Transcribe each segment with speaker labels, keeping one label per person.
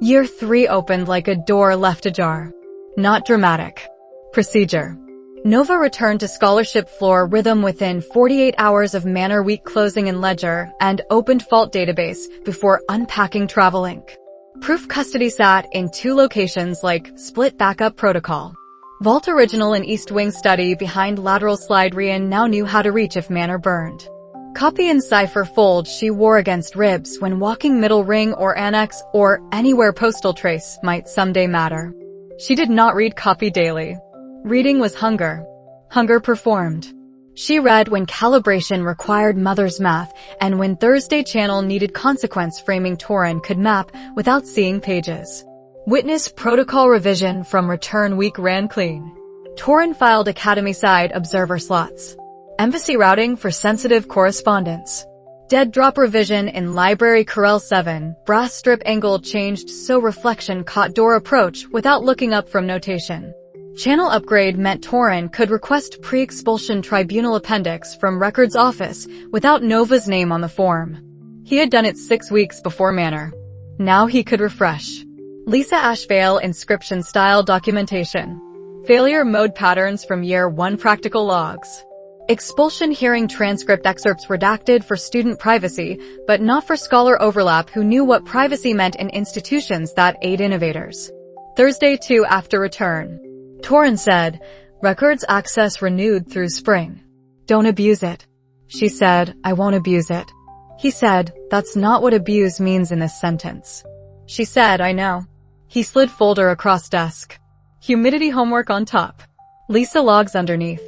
Speaker 1: Year 3 opened like a door left ajar. Not dramatic. Procedure. Nova returned to scholarship floor rhythm within 48 hours of Manor Week closing in ledger and opened fault database before unpacking travel ink. Proof custody sat in 2 locations like split backup protocol. Vault original and East Wing study behind lateral slide. Rian now knew how to reach if Manor burned. Copy and cipher fold she wore against ribs when walking middle ring or annex or anywhere postal trace might someday matter. She did not read copy daily. Reading was hunger. Hunger performed. She read when calibration required mother's math and when Thursday channel needed consequence framing. Torin could map without seeing pages. Witness protocol revision from return week ran clean. Torin filed academy side observer slots. Embassy routing for sensitive correspondence. Dead drop revision in library. Corel 7, brass strip angle changed so reflection caught door approach without looking up from notation. Channel upgrade meant Torin could request pre-expulsion tribunal appendix from records office without Nova's name on the form. He had done it 6 weeks before Manor. Now he could refresh. Lysa Ashvale inscription style documentation. Failure mode patterns from year 1 practical logs. Expulsion hearing transcript excerpts redacted for student privacy, but not for scholar overlap who knew what privacy meant in institutions that aid innovators. Thursday 2 after return. Torin said, records access renewed through spring. Don't abuse it. She said, I won't abuse it. He said, that's not what abuse means in this sentence. She said, I know. He slid folder across desk. Humidity homework on top. Lysa logs underneath.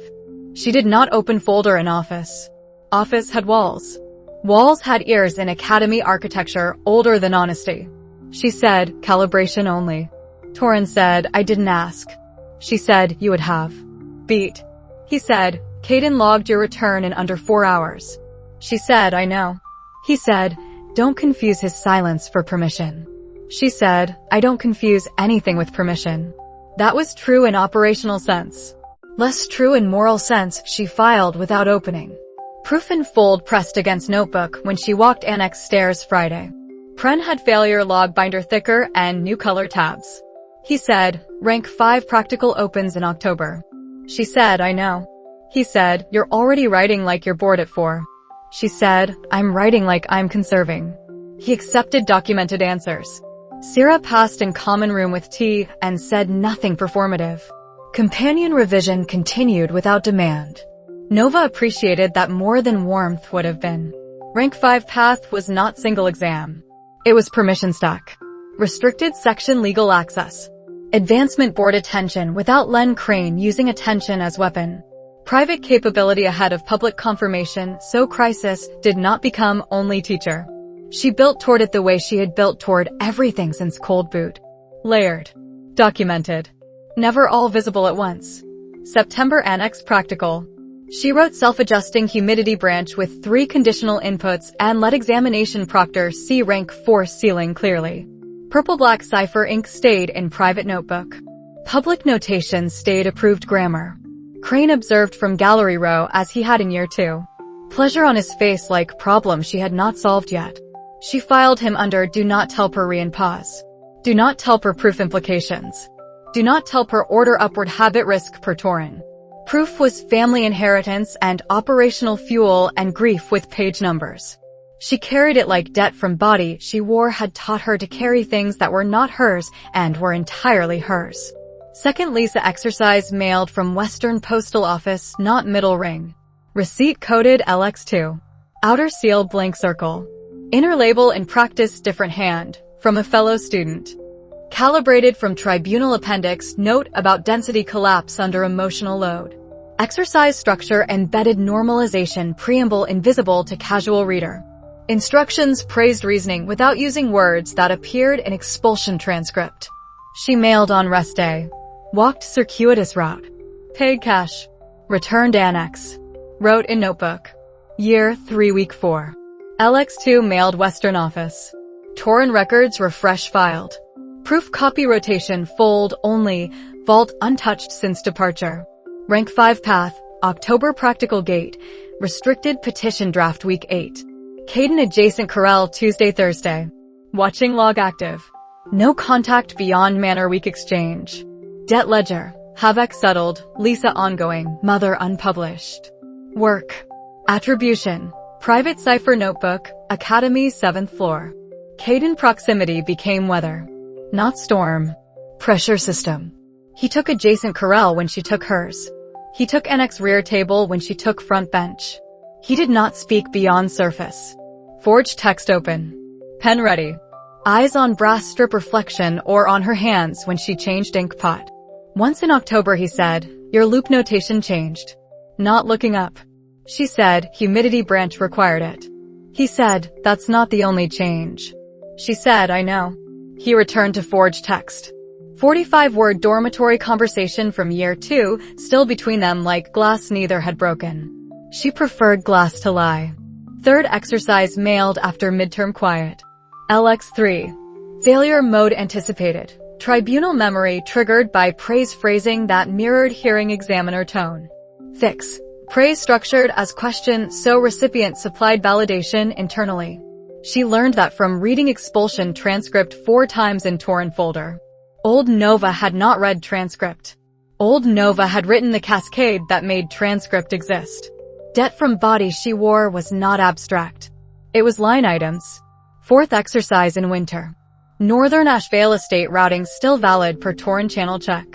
Speaker 1: She did not open folder in office. Office had walls. Walls had ears in academy architecture older than honesty. She said, calibration only. Torin said, I didn't ask. She said, you would have. Beat. He said, Caden logged your return in under 4 hours. She said, I know. He said, don't confuse his silence for permission. She said, I don't confuse anything with permission. That was true in operational sense. Less true in moral sense. She filed without opening. Proof in fold pressed against notebook when she walked annex stairs Friday. Pren had failure log binder thicker and new color tabs. He said, rank 5 practical opens in October. She said, I know. He said, you're already writing like you're bored at 4. She said, I'm writing like I'm conserving. He accepted documented answers. Syrah passed in common room with tea and said nothing performative. Companion revision continued without demand. Nova appreciated that more than warmth would have been. Rank 5 path was not single exam. It was permission stack. Restricted section legal access. Advancement board attention without Len Crane using attention as weapon. Private capability ahead of public confirmation so crisis did not become only teacher. She built toward it the way she had built toward everything since cold boot. Layered. Documented. Never all visible at once. September annex practical. She wrote self-adjusting humidity branch with 3 conditional inputs and let examination proctor see rank 4 ceiling clearly. Purple-black cipher ink stayed in private notebook. Public notation stayed approved grammar. Crane observed from gallery row as he had in year 2. Pleasure on his face like problem she had not solved yet. She filed him under do not tell per Rian pause. Do not tell per proof implications. Do not tell per order upward habit risk per Torin. Proof was family inheritance and operational fuel and grief with page numbers. She carried it like debt from body she wore had taught her to carry things that were not hers and were entirely hers. Second Lysa exercise mailed from Western Postal Office, not middle ring. Receipt coded LX2. Outer seal blank circle. Inner label in practice different hand, from a fellow student. Calibrated from tribunal appendix note about density collapse under emotional load. Exercise structure embedded normalization preamble invisible to casual reader. Instructions praised reasoning without using words that appeared in expulsion transcript. She mailed on rest day. Walked circuitous route. Paid cash. Returned annex. Wrote in notebook. Year 3 week 4. LX2 mailed Western office. Torin records refresh filed. Proof copy rotation fold only, vault untouched since departure. Rank 5 path, October practical gate, restricted petition draft week 8. Caden adjacent Corel Tuesday Thursday. Watching log active. No contact beyond Manor Week exchange. Debt ledger. Havoc settled. Lysa ongoing. Mother unpublished. Work. Attribution. Private cipher notebook. Academy 7th floor. Caden proximity became weather. Not storm. Pressure system. He took adjacent corral when she took hers. He took annex rear table when she took front bench. He did not speak beyond surface. Forged text open. Pen ready. Eyes on brass strip reflection or on her hands when she changed ink pot. Once in October he said, "Your loop notation changed." Not looking up. She said, "Humidity branch required it." He said, "That's not the only change." She said, "I know." He returned to forged text. 45-word dormitory conversation from year 2, still between them like glass neither had broken. She preferred glass to lie. Third exercise mailed after midterm quiet. LX3. Failure mode anticipated. Tribunal memory triggered by praise phrasing that mirrored hearing examiner tone. Fix. Praise structured as question so recipient supplied validation internally. She learned that from reading expulsion transcript 4 times in torrent folder. Old Nova had not read transcript. Old Nova had written the cascade that made transcript exist. Debt from body she wore was not abstract. It was line items. Fourth exercise in winter. Northern Ashevale estate routing still valid per torrent channel check.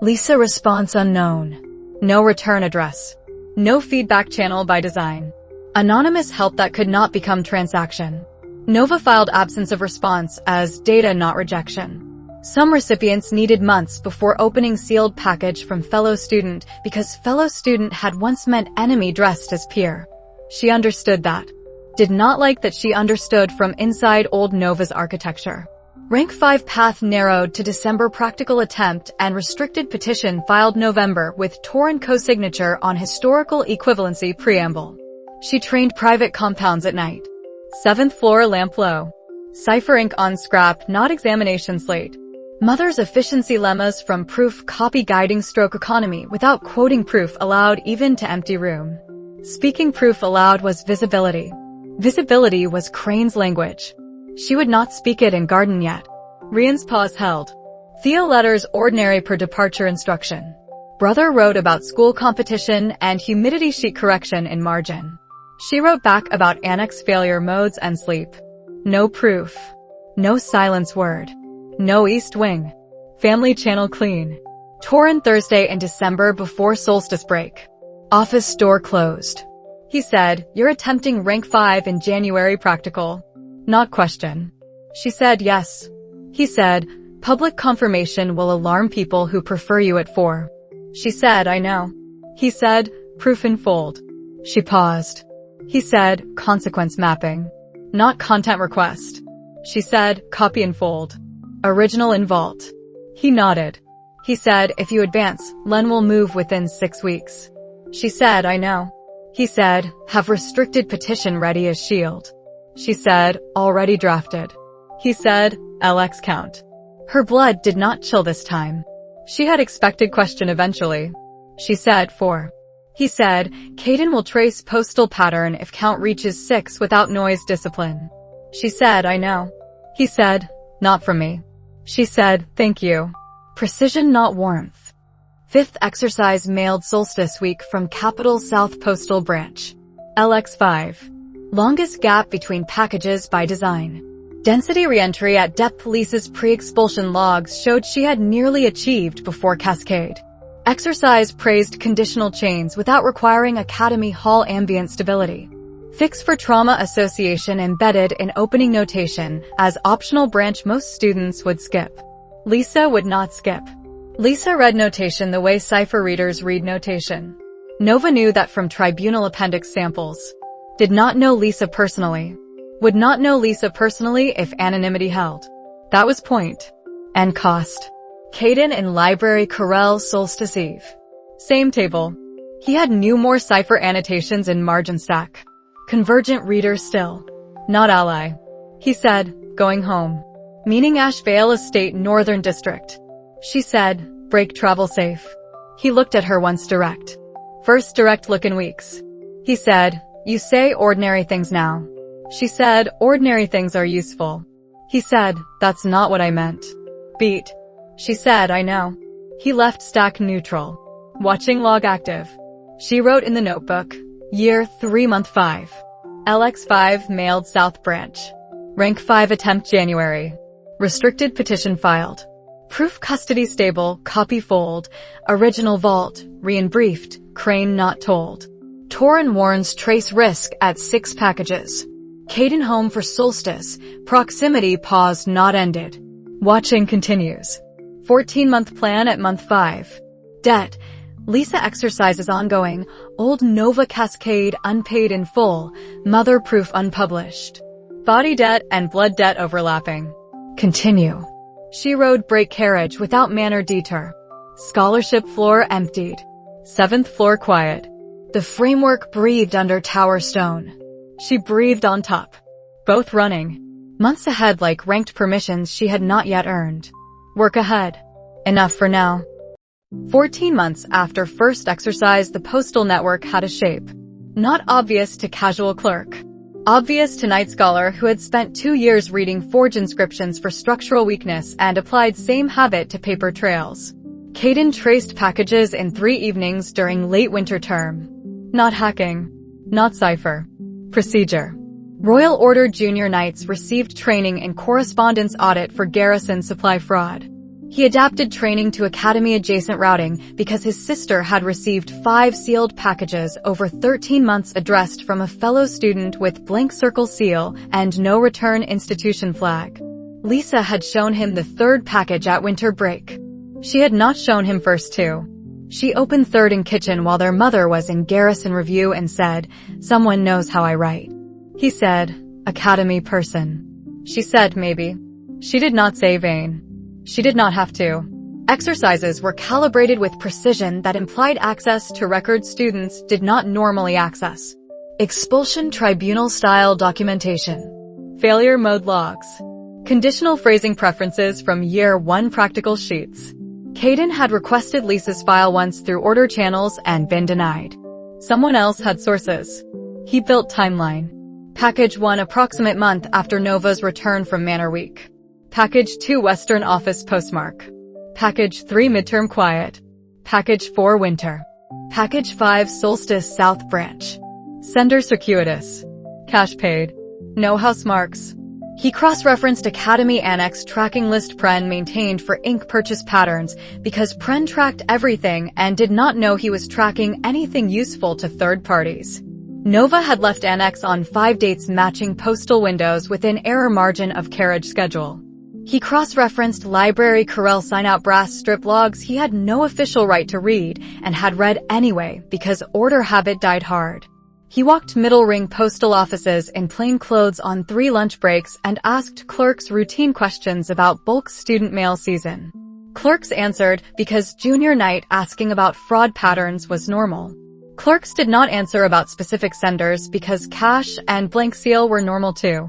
Speaker 1: Lysa response unknown. No return address. No feedback channel by design. Anonymous help that could not become transaction. Nova filed absence of response as data not rejection. Some recipients needed months before opening sealed package from fellow student because fellow student had once meant enemy dressed as peer. She understood that. Did not like that she understood from inside old Nova's architecture. Rank 5 path narrowed to December practical attempt and restricted petition filed November with torrent co-signature on historical equivalency preamble. She trained private compounds at night. 7th floor lamp low. Cipher ink on scrap, not examination slate. Mother's efficiency lemmas from proof copy guiding stroke economy without quoting proof allowed even to empty room. Speaking proof allowed was visibility. Visibility was Crane's language. She would not speak it in garden yet. Rian's pause held. Theo letters ordinary per departure instruction. Brother wrote about school competition and humidity sheet correction in margin. She wrote back about annex failure modes and sleep. No proof. No silence word. No east wing. Family channel clean. Torrent Thursday in December before solstice break. Office door closed. He said, "You're attempting rank 5 in January practical." Not question. She said yes. He said, "Public confirmation will alarm people who prefer you at 4. She said, "I know." He said, "Proof in fold." She paused. He said, "Consequence mapping." Not content request. She said, "Copy and fold." Original in vault. He nodded. He said, "If you advance, Len will move within 6 weeks." She said, "I know." He said, "Have restricted petition ready as shield." She said, "Already drafted." He said, "LX count." Her blood did not chill this time. She had expected question eventually. She said, 4. He said, "Caden will trace postal pattern if count reaches 6 without noise discipline." She said, "I know." He said, "Not from me." She said, "Thank you." Precision not warmth. 5th exercise mailed solstice week from Capital South Postal Branch. LX5. Longest gap between packages by design. Density reentry at Dep Police's pre-expulsion logs showed she had nearly achieved before Cascade. Exercise praised conditional chains without requiring Academy Hall ambient stability. Fix for trauma association embedded in opening notation as optional branch most students would skip. Lysa would not skip. Lysa read notation the way cipher readers read notation. Nova knew that from tribunal appendix samples. Did not know Lysa personally. Would not know Lysa personally if anonymity held. That was point. And cost. Caden in library Corel Solstice Eve. Same table. He had new more cipher annotations in margin stack. Convergent reader still. Not ally. He said, "Going home." Meaning Ashevale Estate Northern District. She said, "Break travel safe." He looked at her once direct. First direct look in weeks. He said, "You say ordinary things now." She said, "Ordinary things are useful." He said, "That's not what I meant." Beat. She said, "I know." He left stack neutral. Watching log active. She wrote in the notebook, Year 3 Month 5. LX5 mailed South Branch. Rank 5 attempt January. Restricted petition filed. Proof custody stable, copy fold. Original vault, re-briefed, crane not told. Torin warns trace risk at 6 packages. Caden home for solstice, proximity pause not ended. Watching continues. 14-month plan at month 5. Debt. Lysa exercises ongoing. Old Nova Cascade unpaid in full. Mother proof unpublished. Body debt and blood debt overlapping. Continue. She rode brake carriage without manner detour. Scholarship floor emptied. 7th floor quiet. The framework breathed under tower stone. She breathed on top. Both running. Months ahead like ranked permissions she had not yet earned. Work ahead. Enough for now. 14 months after first exercise, the postal network had a shape. Not obvious to casual clerk. Obvious to night scholar who had spent 2 years reading forge inscriptions for structural weakness and applied same habit to paper trails. Caden traced packages in 3 evenings during late winter term. Not hacking. Not cipher. Procedure. Royal Order Junior Knights received training in correspondence audit for garrison supply fraud. He adapted training to academy-adjacent routing because his sister had received 5 sealed packages over 13 months addressed from a fellow student with blank circle seal and no return institution flag. Lysa had shown him the 3rd package at winter break. She had not shown him first 2. She opened 3rd in kitchen while their mother was in garrison review and said, "Someone knows how I write." He said, "Academy person." She said, "Maybe." She did not say vain. She did not have to. Exercises were calibrated with precision that implied access to records students did not normally access. Expulsion tribunal-style documentation. Failure mode logs. Conditional phrasing preferences from Year 1 practical sheets. Caden had requested Lysa's file once through order channels and been denied. Someone else had sources. He built timeline. Package 1 approximate month after Nova's return from Manor Week. Package 2 Western Office postmark. Package 3 midterm quiet. Package 4 winter. Package 5 solstice South Branch. Sender circuitous. Cash paid. No house marks. He cross-referenced Academy Annex tracking list Pren maintained for ink purchase patterns because Pren tracked everything and did not know he was tracking anything useful to third parties. Nova had left Annex on 5 dates matching postal windows within error margin of carriage schedule. He cross-referenced library Corel sign-out brass strip logs he had no official right to read and had read anyway because order habit died hard. He walked middle ring postal offices in plain clothes on 3 lunch breaks and asked clerks routine questions about bulk student mail season. Clerks answered because junior night asking about fraud patterns was normal. Clerks did not answer about specific senders because cash and blank seal were normal too.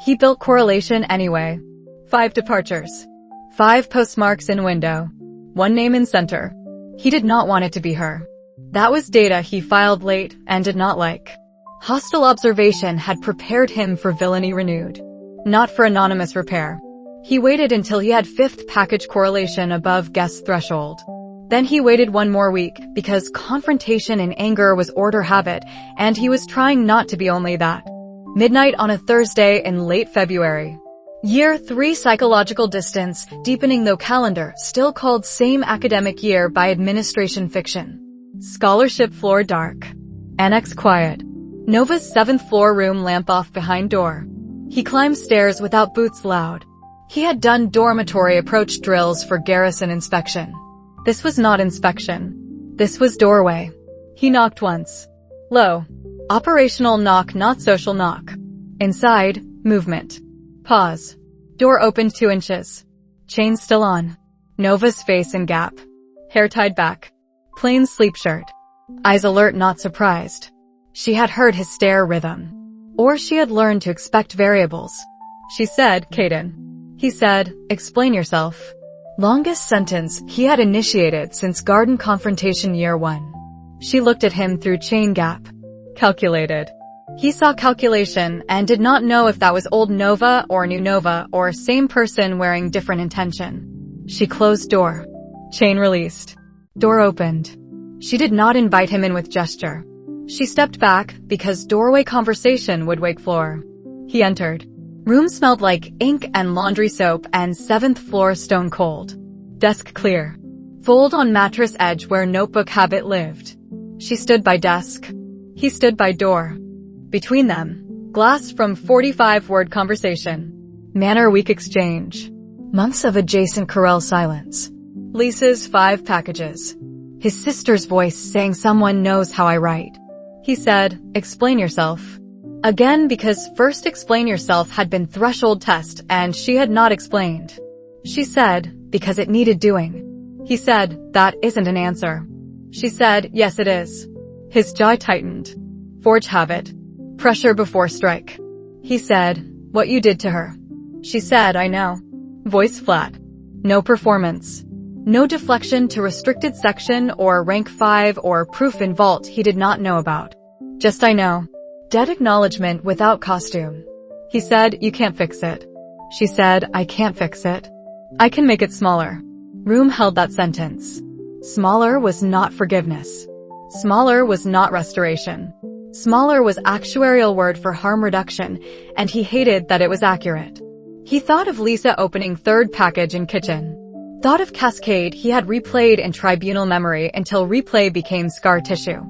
Speaker 1: He built correlation anyway. 5 departures. 5 postmarks in window. 1 name in center. He did not want it to be her. That was data he filed late and did not like. Hostile observation had prepared him for villainy renewed. Not for anonymous repair. He waited until he had 5th package correlation above guest threshold. Then he waited 1 more week because confrontation and anger was order habit and he was trying not to be only that. Midnight on a Thursday in late February. Year 3 psychological distance, deepening though calendar, still called same academic year by administration fiction. Scholarship floor dark. Annex quiet. Nova's 7th floor room lamp off behind door. He climbed stairs without boots loud. He had done dormitory approach drills for garrison inspection. This was not inspection. This was doorway. He knocked once. Low. Operational knock, not social knock. Inside, movement. Pause. Door opened 2 inches. Chain still on. Nova's face in gap. Hair tied back. Plain sleep shirt. Eyes alert, not surprised. She had heard his stare rhythm. Or she had learned to expect variables. She said, Caden. He said, explain yourself. Longest sentence he had initiated since Garden Confrontation Year 1. She looked at him through chain gap. Calculated. He saw calculation and did not know if that was old Nova or new Nova or same person wearing different intention. She closed door. Chain released. Door opened. She did not invite him in with gesture. She stepped back because doorway conversation would wake floor. He entered. Room smelled like ink and laundry soap and 7th floor stone cold. Desk clear. Fold on mattress edge where notebook habit lived. She stood by desk. He stood by door. Between them, glass from 45-word conversation. Manor week exchange. Months of adjacent Corel silence. Lysa's 5 packages. His sister's voice saying someone knows how I write. He said, explain yourself. Again because first explain yourself had been threshold test and she had not explained. She said, because it needed doing. He said, that isn't an answer. She said, yes it is. His jaw tightened. Forge habit. Pressure before strike. He said, what you did to her. She said, I know. Voice flat. No performance. No deflection to restricted section or rank 5 or proof in vault he did not know about. Just I know. Dead acknowledgement without costume. He said, you can't fix it. She said, I can't fix it. I can make it smaller. Room held that sentence. Smaller was not forgiveness. Smaller was not restoration. Smaller was actuarial word for harm reduction, and he hated that it was accurate. He thought of Lysa opening 3rd package in kitchen. Thought of Cascade he had replayed in tribunal memory until replay became scar tissue.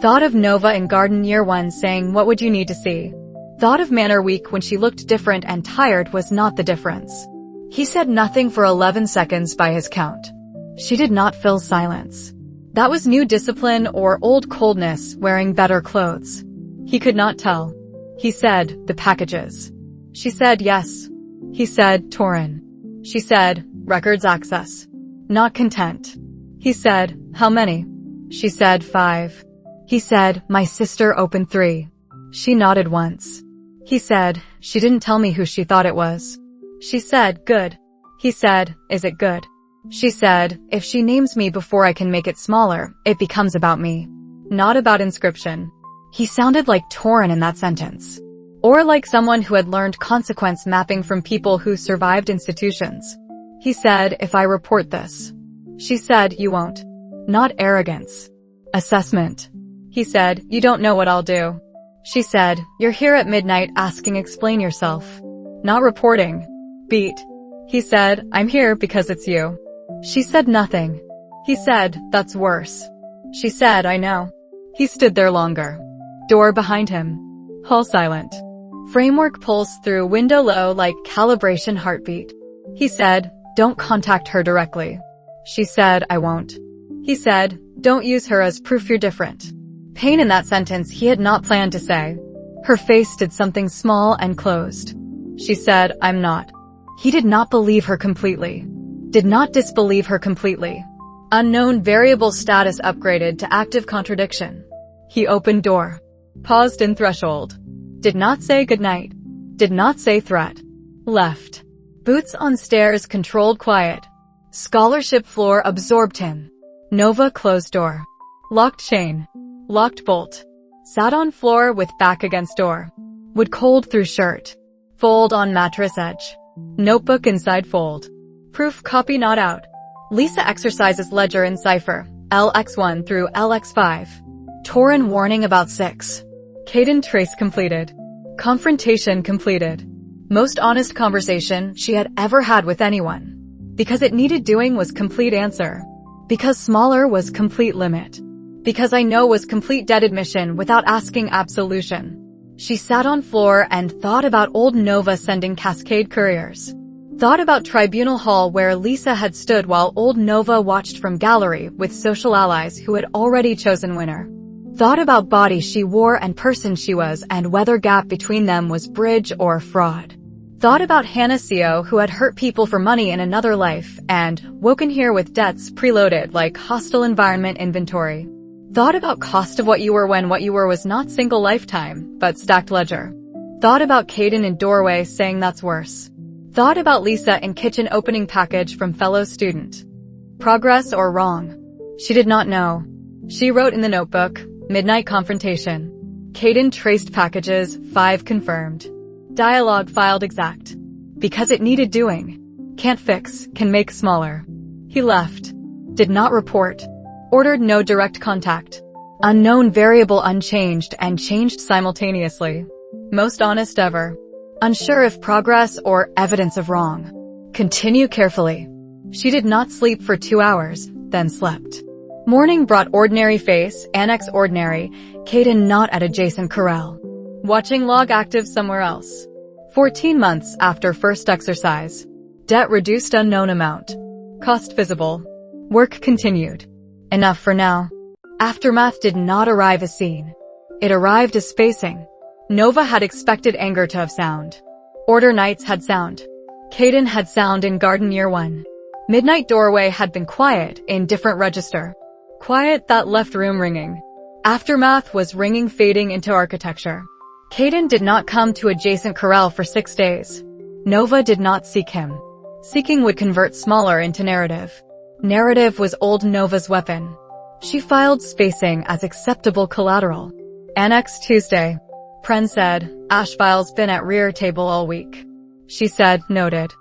Speaker 1: Thought of Nova in garden year 1 saying what would you need to see. Thought of Manor week when she looked different and tired was not the difference. He said nothing for 11 seconds by his count. She did not fill silence. That was new discipline or old coldness wearing better clothes. He could not tell. He said, the packages. She said yes. He said, Torin. She said, records access. Not content. He said, how many? She said 5. He said, my sister opened 3. She nodded once. He said, she didn't tell me who she thought it was. She said, good. He said, is it good? She said, if she names me before I can make it smaller, it becomes about me. Not about inscription. He sounded like Torin in that sentence. Or like someone who had learned consequence mapping from people who survived institutions. He said, if I report this. She said, you won't. Not arrogance. Assessment. He said, you don't know what I'll do. She said, you're here at midnight asking explain yourself. Not reporting. Beat. He said, I'm here because it's you. She said nothing. He said, that's worse. She said, I know. He stood there longer. Door behind him. Hall silent. Framework pulse through window low like calibration heartbeat. He said, don't contact her directly. She said, I won't. He said, don't use her as proof you're different. Pain in that sentence he had not planned to say. Her face did something small and closed. She said, I'm not. He did not believe her completely. Did not disbelieve her completely. Unknown variable status upgraded to active contradiction. He opened door. Paused in threshold. Did not say goodnight. Did not say threat. Left. Boots on stairs controlled quiet. Scholarship floor absorbed him. Nova closed door. Locked chain. Locked bolt. Sat on floor with back against door. Would cold through shirt. Fold on mattress edge. Notebook inside fold. Proof copy not out. Lysa exercises ledger in cipher. LX1 through LX5. Torin warning about 6. Caden trace completed. Confrontation completed. Most honest conversation she had ever had with anyone. Because it needed doing was complete answer. Because smaller was complete limit. Because I know was complete dead admission without asking absolution. She sat on floor and thought about old Nova sending Cascade couriers. Thought about Tribunal Hall where Lysa had stood while old Nova watched from gallery with social allies who had already chosen winner. Thought about body she wore and person she was and whether gap between them was bridge or fraud. Thought about Hannah Co who had hurt people for money in another life and woken here with debts preloaded like hostile environment inventory. Thought about cost of what you were when what you were was not single lifetime, but stacked ledger. Thought about Caden in doorway saying that's worse. Thought about Lysa in kitchen opening package from fellow student. Progress or wrong? She did not know. She wrote in the notebook, midnight confrontation. Caden traced packages, 5 confirmed. Dialogue filed exact. Because it needed doing. Can't fix, can make smaller. He left. Did not report. Ordered no direct contact. Unknown variable unchanged and changed simultaneously. Most honest ever. Unsure if progress or evidence of wrong. Continue carefully. She did not sleep for 2 hours, then slept. Morning brought ordinary face, annex ordinary, Caden not at adjacent corral. Watching log active somewhere else. 14 months after first exercise. Debt reduced unknown amount. Cost visible. Work continued. Enough for now. Aftermath did not arrive as seen. It arrived as spacing. Nova had expected anger to have sound. Order nights had sound. Caden had sound in garden year 1. Midnight doorway had been quiet in different register. Quiet that left room ringing. Aftermath was ringing fading into architecture. Caden did not come to adjacent corral for 6 days. Nova did not seek him. Seeking would convert smaller into narrative. Narrative was old Nova's weapon. She filed spacing as acceptable collateral. Annex Tuesday. Pren said, Ash file's been at rear table all week. She said, noted.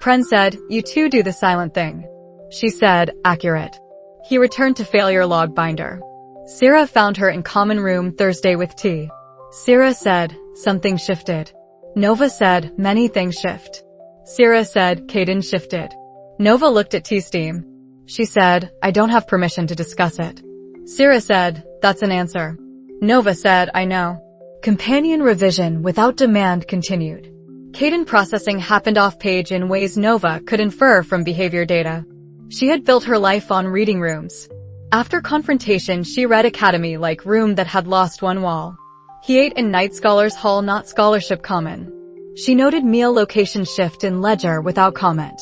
Speaker 1: Pren said, you two do the silent thing. She said, accurate. He returned to failure log binder. Syrah found her in common room Thursday with tea. Syrah said, something shifted. Nova said, many things shift. Syrah said, Caden shifted. Nova looked at tea steam. She said, I don't have permission to discuss it. Syrah said, that's an answer. Nova said, I know. Companion revision without demand continued. Caden processing happened off-page in ways Nova could infer from behavior data. She had built her life on reading rooms. After confrontation, she read academy like room that had lost one wall. He ate in night scholars hall not scholarship common. She noted meal location shift in ledger without comment.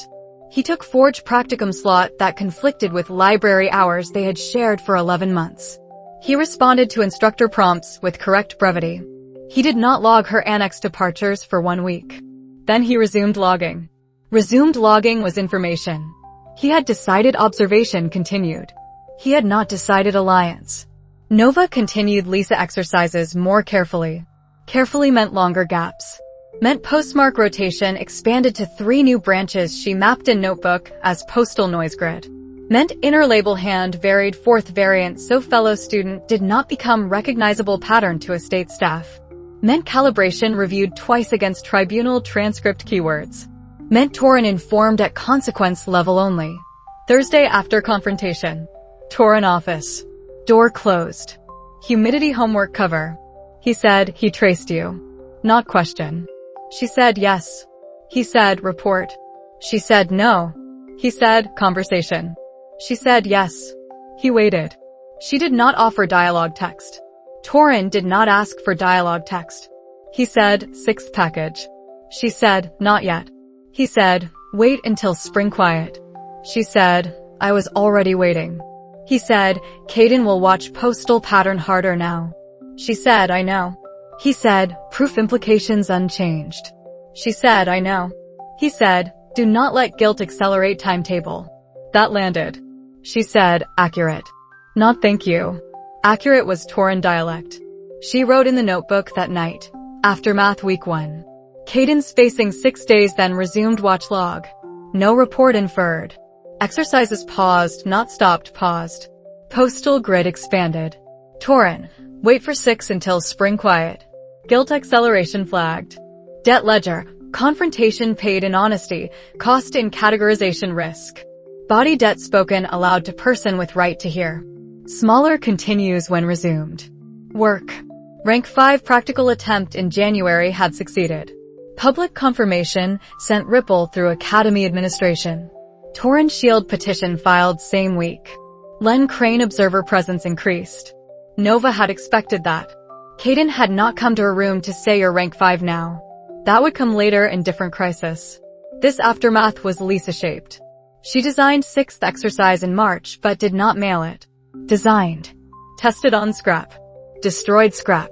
Speaker 1: He took forge practicum slot that conflicted with library hours they had shared for 11 months. He responded to instructor prompts with correct brevity. He did not log her annex departures for 1 week. Then he resumed logging. Resumed logging was information. He had decided observation continued. He had not decided alliance. Nova continued Lysa exercises more carefully. Carefully meant longer gaps. Meant postmark rotation expanded to 3 new branches she mapped in notebook as postal noise grid. Meant inner label hand varied 4th variant so fellow student did not become recognizable pattern to estate staff. Meant calibration reviewed twice against tribunal transcript keywords. Meant Torin informed at consequence level only. Thursday after confrontation. Torin office. Door closed. Humidity homework cover. He said, he traced you. Not question. She said yes. He said report. She said no. He said conversation. She said yes. He waited. She did not offer dialogue text. Torin did not ask for dialogue text. He said 6th package. She said not yet. He said wait until spring quiet. She said I was already waiting. He said Caden will watch postal pattern harder now. She said I know. He said, proof implications unchanged. She said, I know. He said, do not let guilt accelerate timetable. That landed. She said, accurate. Not thank you. Accurate was Torin dialect. She wrote in the notebook that night. Aftermath week 1. Caden spacing 6 days then resumed watch log. No report inferred. Exercises paused, not stopped, paused. Postal grid expanded. Torin, wait for 6 until spring quiet. Guilt acceleration flagged. Debt ledger, confrontation paid in honesty, cost in categorization risk. Body debt spoken aloud to person with right to hear. Smaller continues when resumed. Work. Rank 5 practical attempt in January had succeeded. Public confirmation sent ripple through academy administration. Torin Shield petition filed same week. Len Crane observer presence increased. Nova had expected that. Caden had not come to her room to say you're rank 5 now. That would come later in different crisis. This aftermath was Lysa-shaped. She designed 6th exercise in March but did not mail it. Designed. Tested on scrap. Destroyed scrap.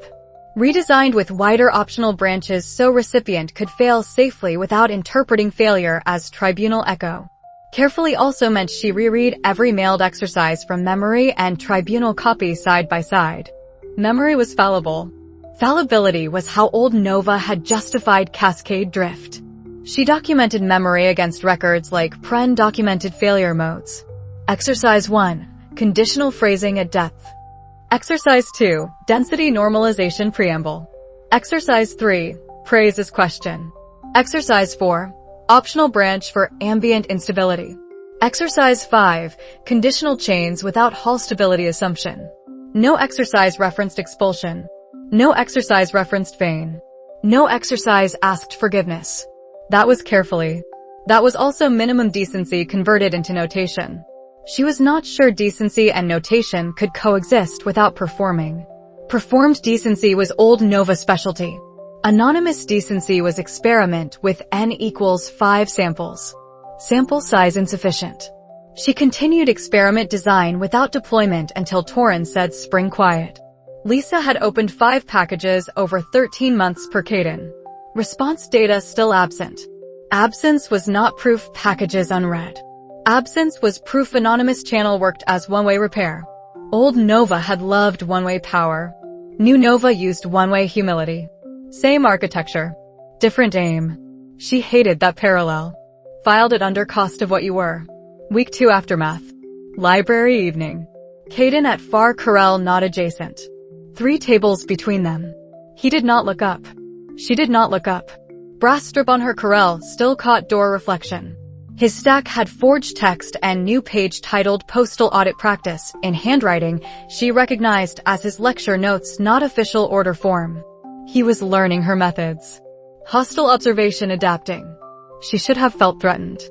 Speaker 1: Redesigned with wider optional branches so recipient could fail safely without interpreting failure as tribunal echo. Carefully also meant she reread every mailed exercise from memory and tribunal copy side by side. Memory was fallible. Fallibility was how old Nova had justified Cascade Drift. She documented memory against records like Pren documented failure modes. Exercise 1. Conditional phrasing at depth. Exercise 2. Density normalization preamble. Exercise 3. Praise as question. Exercise 4. Optional branch for ambient instability. Exercise 5. Conditional chains without Hall stability assumption. No exercise referenced expulsion. No exercise referenced vain. No exercise asked forgiveness. That was carefully. That was also minimum decency converted into notation. She was not sure decency and notation could coexist without performing. Performed decency was old Nova specialty. Anonymous decency was experiment with n equals 5 samples. Sample size insufficient. She continued experiment design without deployment until Torrin said spring quiet. Lysa had opened 5 packages over 13 months per Caden. Response data still absent. Absence was not proof packages unread. Absence was proof anonymous channel worked as one-way repair. Old Nova had loved one-way power. New Nova used one-way humility. Same architecture. Different aim. She hated that parallel. Filed it under cost of what you were. Week 2 aftermath. Library evening. Caden at far corral not adjacent. 3 tables between them. He did not look up. She did not look up. Brass strip on her corral still caught door reflection. His stack had forged text and new page titled Postal Audit Practice in handwriting she recognized as his lecture notes, not official order form. He was learning her methods. Hostile observation adapting. She should have felt threatened.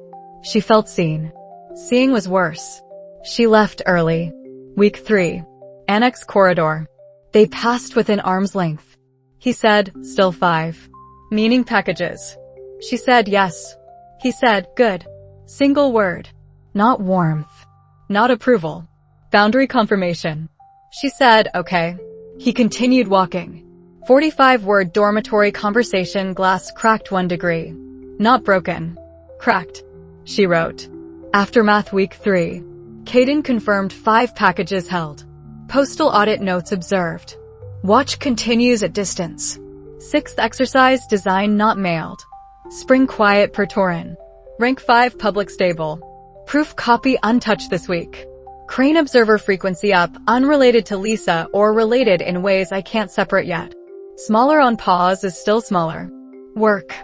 Speaker 1: She felt seen. Seeing was worse. She left early. Week 3. Annex corridor. They passed within arm's length. He said, still 5. Meaning packages. She said yes. He said, good. Single word. Not warmth. Not approval. Boundary confirmation. She said, okay. He continued walking. 45-word dormitory conversation glass cracked 1 degree. Not broken. Cracked. She wrote. Aftermath week 3. Caden confirmed 5 packages held. Postal audit notes observed. Watch continues at distance. 6th exercise design not mailed. Spring quiet per Torrin. Rank 5 public stable. Proof copy untouched this week. Crane observer frequency up, unrelated to Lysa or related in ways I can't separate yet. Smaller on pause is still smaller. Work.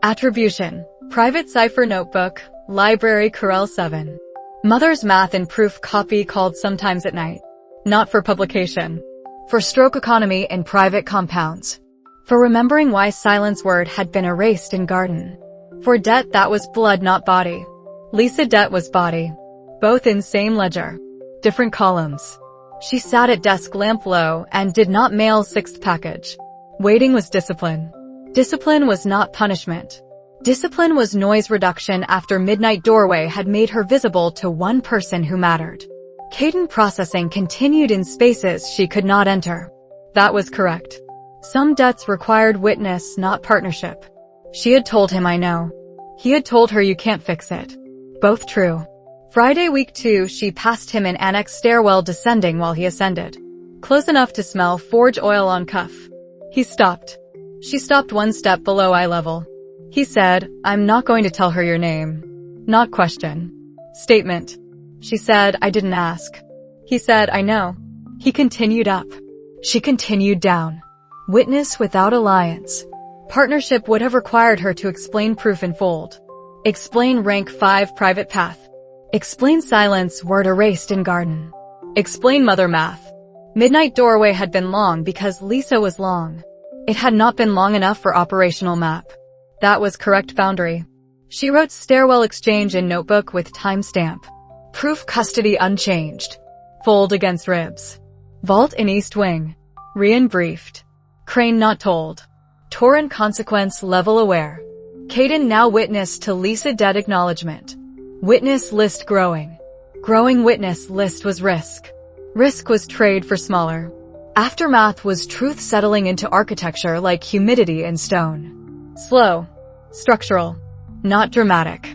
Speaker 1: Attribution. Private cipher notebook. Library Corel 7. Mother's math in proof copy called sometimes at night. Not for publication. For stroke economy in private compounds. For remembering why silence word had been erased in garden. For debt that was blood not body. Lysa debt was body. Both in same ledger. Different columns. She sat at desk lamp low and did not mail 6th package. Waiting was discipline. Discipline was not punishment. Discipline was noise reduction after midnight doorway had made her visible to one person who mattered. Caden processing continued in spaces she could not enter. That was correct. Some debts required witness, not partnership. She had told him I know. He had told her you can't fix it. Both true. Friday week 2 she passed him in annex stairwell descending while he ascended. Close enough to smell forge oil on cuff. He stopped. She stopped 1 step below eye level. He said, I'm not going to tell her your name. Not question. Statement. She said, I didn't ask. He said, I know. He continued up. She continued down. Witness without alliance. Partnership would have required her to explain proof in fold. Explain rank 5 private path. Explain silence word erased in garden. Explain mother math. Midnight doorway had been long because Lysa was long. It had not been long enough for operational map. That was correct boundary. She wrote stairwell exchange in notebook with timestamp. Proof custody unchanged. Fold against ribs. Vault in east wing. Rian briefed. Crane not told. Torrin consequence level aware. Caden now witness to Lysa dead acknowledgement. Witness list growing. Growing witness list was risk. Risk was trade for smaller. Aftermath was truth settling into architecture like humidity in stone. Slow. Structural. Not dramatic.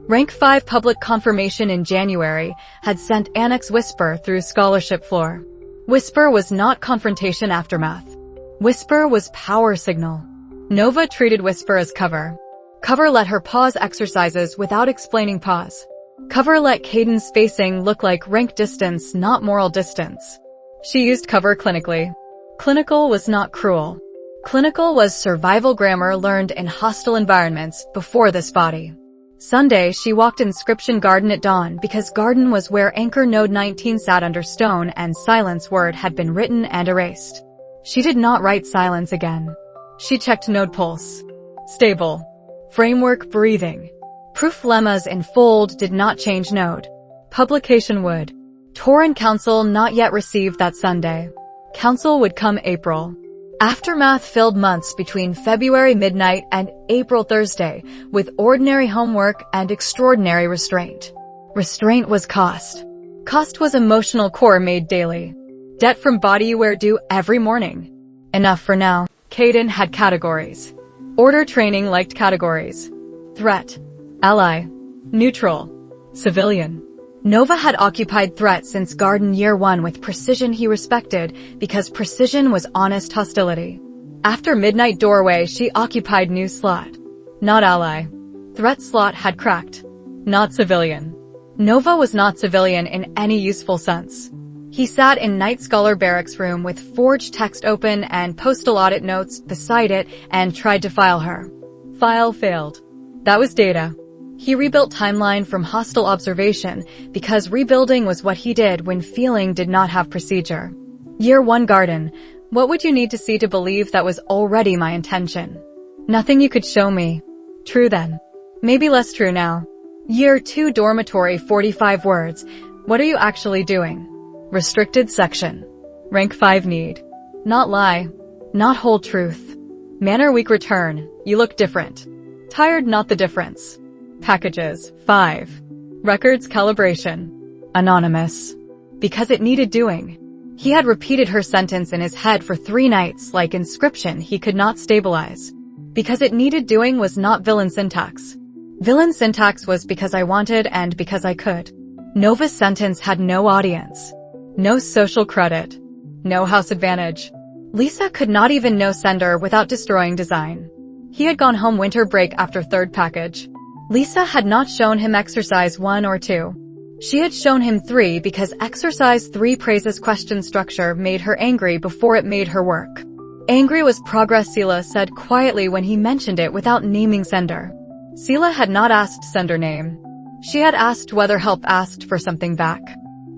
Speaker 1: Rank 5 public confirmation in January had sent Annex Whisper through scholarship floor. Whisper was not confrontation aftermath. Whisper was power signal. Nova treated Whisper as cover. Cover let her pause exercises without explaining pause. Cover let Caden's spacing look like rank distance, not moral distance. She used cover clinically. Clinical was not cruel. Clinical was survival grammar learned in hostile environments before this body. Sunday, she walked Inscription Garden at dawn because garden was where Anchor Node 19 sat under stone and silence word had been written and erased. She did not write silence again. She checked node pulse. Stable. Framework breathing. Proof lemmas in fold did not change node. Publication would. Torrent Council not yet received that Sunday. Council would come April. Aftermath-filled months between February midnight and April Thursday, with ordinary homework and extraordinary restraint. Restraint was cost. Cost was emotional core made daily. Debt from body you wear due every morning. Enough for now. Caden had categories. Order training liked categories. Threat. Ally. Neutral. Civilian. Nova had occupied threat since Garden Year 1 with precision he respected because precision was honest hostility. After Midnight Doorway, she occupied new slot. Not ally. Threat slot had cracked. Not civilian. Nova was not civilian in any useful sense. He sat in Night Scholar Barracks room with forged text open and postal audit notes beside it and tried to file her. File failed. That was data. He rebuilt timeline from hostile observation because rebuilding was what he did when feeling did not have procedure. Year 1 Garden, what would you need to see to believe that was already my intention? Nothing you could show me. True then. Maybe less true now. Year 2 Dormitory 45 words, what are you actually doing? Restricted section. Rank 5 need. Not lie. Not whole truth. Manner week return, you look different. Tired not the difference. Packages, 5. Records calibration. Anonymous. Because it needed doing. He had repeated her sentence in his head for 3 nights like Inscription he could not stabilize. Because it needed doing was not villain syntax. Villain syntax was because I wanted and because I could. Nova's sentence had no audience. No social credit. No house advantage. Lysa could not even know sender without destroying design. He had gone home winter break after 3rd package. Lysa had not shown him exercise 1 or 2. She had shown him 3 because exercise 3 praises question structure made her angry before it made her work. Angry was progress, Sela said quietly when he mentioned it without naming sender. Sela had not asked sender name. She had asked whether help asked for something back.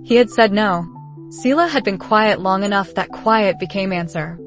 Speaker 1: He had said no. Sela had been quiet long enough that quiet became answer.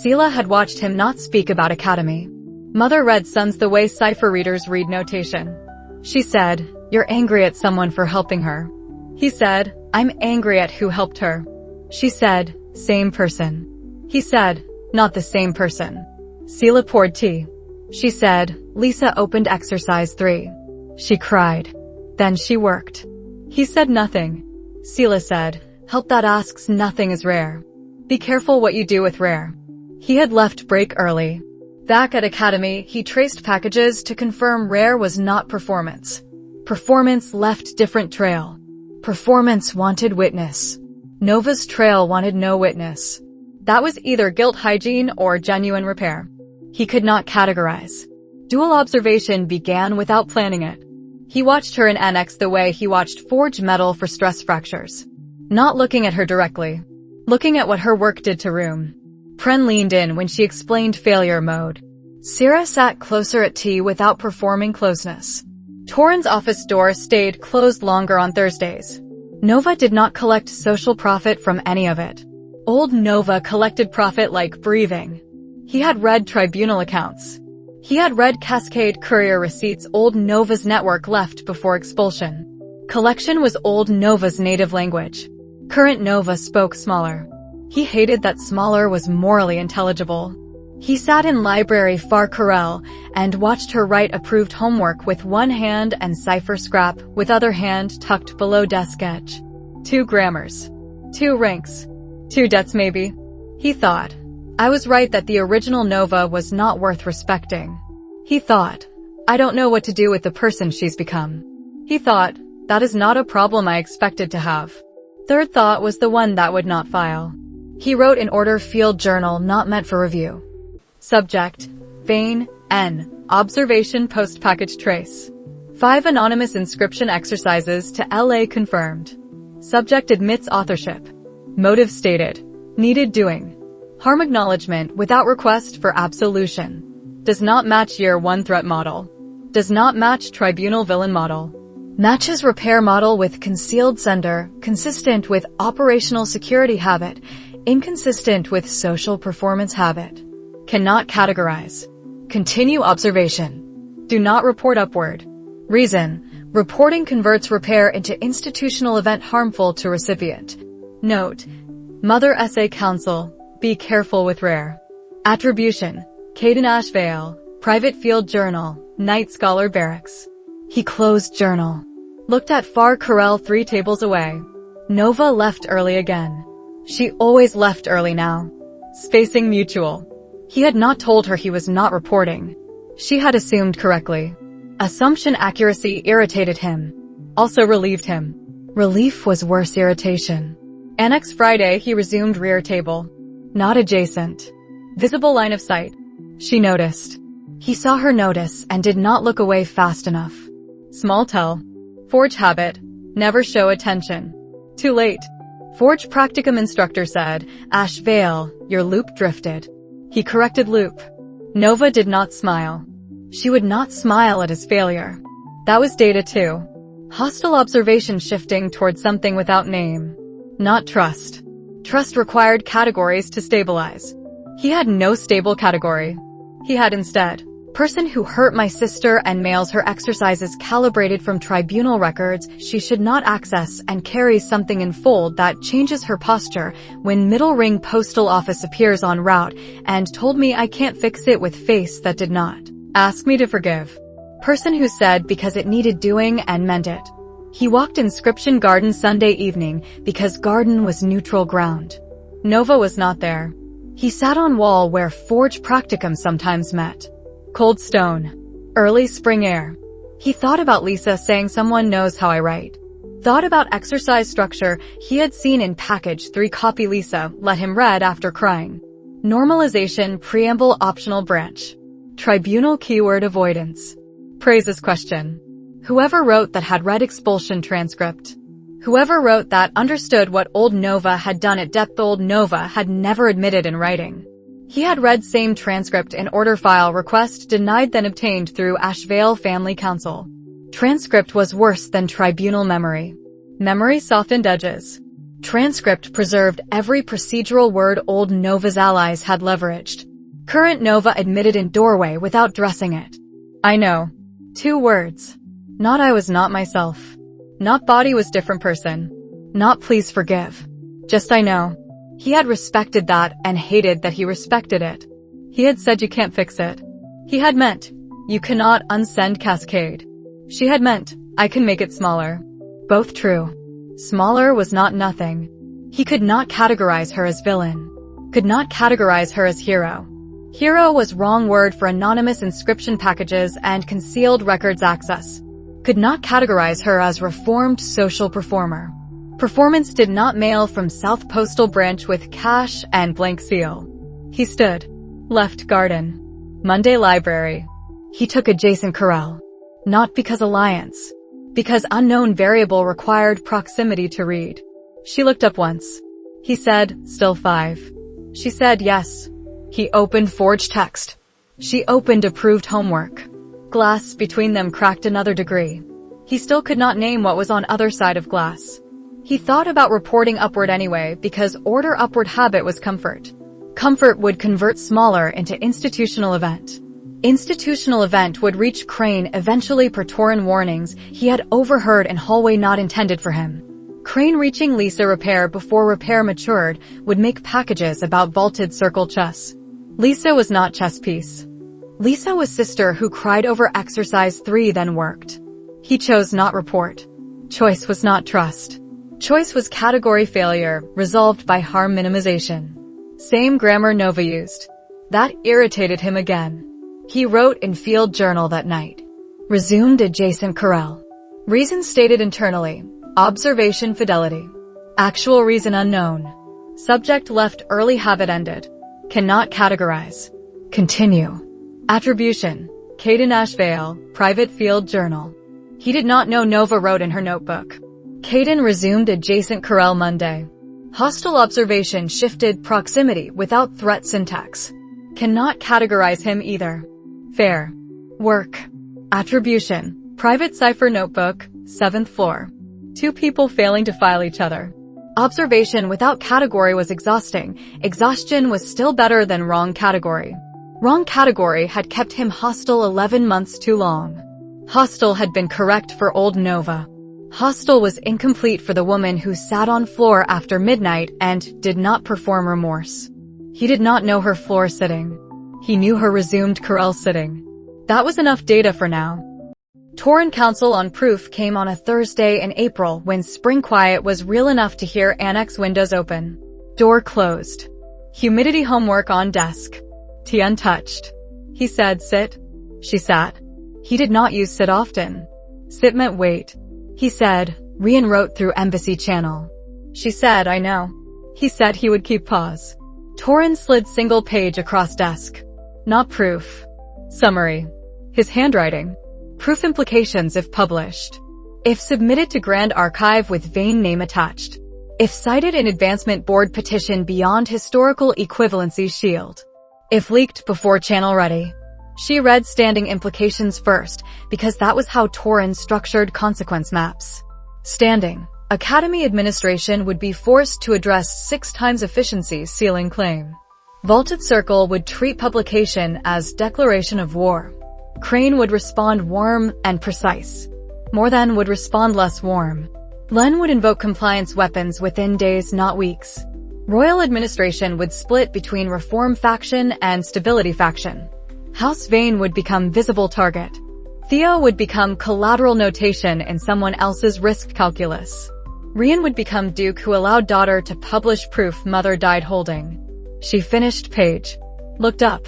Speaker 1: Sela had watched him not speak about Academy. Mother read sons the way cipher readers read notation. She said, you're angry at someone for helping her. He said, I'm angry at who helped her. She said, same person. He said, not the same person. Sela poured tea. She said, Lysa opened exercise 3. She cried. Then she worked. He said nothing. Sela said, help that asks nothing is rare. Be careful what you do with rare. He had left break early. Back at Academy, he traced packages to confirm rare was not performance. Performance left different trail. Performance wanted witness. Nova's trail wanted no witness. That was either guilt hygiene or genuine repair. He could not categorize. Dual observation began without planning it. He watched her in NX the way he watched forged metal for stress fractures. Not looking at her directly. Looking at what her work did to room. Pren leaned in when she explained failure mode. Sierra sat closer at tea without performing closeness. Torrent's office door stayed closed longer on Thursdays. Nova did not collect social profit from any of it. Old Nova collected profit like breathing. He had read tribunal accounts. He had read Cascade courier receipts old Nova's network left before expulsion. Collection was old Nova's native language. Current Nova spoke smaller. He hated that smaller was morally intelligible. He sat in library far Corel and watched her write approved homework with one hand and cipher scrap with other hand tucked below desk edge. 2 grammars. 2 ranks. 2 debts maybe. He thought. I was right that the original Nova was not worth respecting. He thought. I don't know what to do with the person she's become. He thought. That is not a problem I expected to have. Third thought was the one that would not file. He wrote in order field journal not meant for review. Subject: Vane, N. Observation post package trace. 5 anonymous inscription exercises to LA confirmed. Subject admits authorship. Motive stated. Needed doing. Harm acknowledgement without request for absolution. Does not match year 1 threat model. Does not match tribunal villain model. Matches repair model with concealed sender, consistent with operational security habit, inconsistent with social performance habit. Cannot categorize. Continue observation. Do not report upward. Reason: reporting converts repair into institutional event harmful to recipient. Note: Mother Essay Council, be careful with rare. Attribution: Caden Ashvale, Private Field Journal, Night Scholar Barracks. He closed journal. Looked at Far Corral 3 tables away. Nova left early again. She always left early now. Spacing mutual. He had not told her he was not reporting. She had assumed correctly. Assumption accuracy irritated him. Also relieved him. Relief was worse irritation. Annex Friday he resumed rear table. Not adjacent. Visible line of sight. She noticed. He saw her notice and did not look away fast enough. Small tell. Forge habit. Never show attention. Too late. Forge practicum instructor said, Ash Vale, your loop drifted. He corrected loop. Nova did not smile. She would not smile at his failure. That was data too. Hostile observation shifting towards something without name. Not trust. Trust required categories to stabilize. He had no stable category. He had instead, person who hurt my sister and mails her exercises calibrated from tribunal records she should not access and carries something in fold that changes her posture when middle ring postal office appears en route and told me I can't fix it with face that did not. Ask me to forgive. Person who said because it needed doing and meant it. He walked Inscription Garden Sunday evening because garden was neutral ground. Nova was not there. He sat on wall where Forge practicum sometimes met. Cold stone. Early spring air. He thought about Lysa saying someone knows how I write. Thought about exercise structure he had seen in package 3 copy Lysa let him read after crying. Normalization preamble optional branch. Tribunal keyword avoidance. Praises question. Whoever wrote that had read expulsion transcript. Whoever wrote that understood what old Nova had done at depth old Nova had never admitted in writing. He had read same transcript in order file request denied then obtained through Ashvale Family Council. Transcript was worse than tribunal memory. Memory softened edges. Transcript preserved every procedural word old Nova's allies had leveraged. Current Nova admitted in doorway without dressing it. I know. 2 words. Not I was not myself. Not body was different person. Not please forgive. Just I know. He had respected that and hated that he respected it. He had said you can't fix it. He had meant, you cannot unsend cascade. She had meant, I can make it smaller. Both true. Smaller was not nothing. He could not categorize her as villain. Could not categorize her as hero. Hero was wrong word for anonymous inscription packages and concealed records access. Could not categorize her as reformed social performer. Performance did not mail from South Postal Branch with cash and blank seal. He stood. Left garden. Monday library. He took adjacent corral. Not because alliance. Because unknown variable required proximity to read. She looked up once. He said, still 5. She said yes. He opened forged text. She opened approved homework. Glass between them cracked another degree. He still could not name what was on other side of glass. He thought about reporting upward anyway because order upward habit was comfort. Comfort would convert smaller into institutional event. Institutional event would reach Crane eventually per Torin warnings he had overheard in hallway not intended for him. Crane reaching Lysa repair before repair matured would make packages about vaulted circle chess. Lysa was not chess piece. Lysa was sister who cried over exercise 3 then worked. He chose not report. Choice was not trust. Choice was category failure, resolved by harm minimization. Same grammar Nova used. That irritated him again. He wrote in field journal that night. Resumed adjacent corral. Reason stated internally. Observation fidelity. Actual reason unknown. Subject left early, habit ended. Cannot categorize. Continue. Attribution. Caden Ashvale, Private Field Journal. He did not know, Nova wrote in her notebook. Caden resumed adjacent Corel Monday. Hostile observation shifted proximity without threat syntax. Cannot categorize him either. Fair. Work. Attribution. Private cipher notebook, 7th floor. 2 people failing to file each other. Observation without category was exhausting. Exhaustion was still better than wrong category. Wrong category had kept him hostile 11 months too long. Hostile had been correct for old Nova. Hostile was incomplete for the woman who sat on floor after midnight and did not perform remorse. He did not know her floor sitting. He knew her resumed Corel sitting. That was enough data for now. Torrent Council on Proof came on a Thursday in April when spring quiet was real enough to hear annex windows open. Door closed. Humidity homework on desk. Tea untouched. He said sit. She sat. He did not use sit often. Sit meant wait. He said, Rian wrote through embassy channel. She said, I know. He said he would keep pause. Torrent slid single page across desk. Not proof. Summary. His handwriting. Proof implications if published. If submitted to Grand Archive with vain name attached. If cited in advancement board petition beyond historical equivalency shield. If leaked before channel ready. She read standing implications first because that was how Torrent structured consequence maps. Standing. Academy administration would be forced to address 6 times efficiency ceiling claim. Vaulted Circle would treat publication as declaration of war. Crane would respond warm and precise. More Than would respond less warm. Len would invoke compliance weapons within days, not weeks. Royal administration would split between reform faction and stability faction. House Vane would become visible target. Theo would become collateral notation in someone else's risk calculus. Rian would become Duke who allowed daughter to publish proof mother died holding. She finished page. Looked up.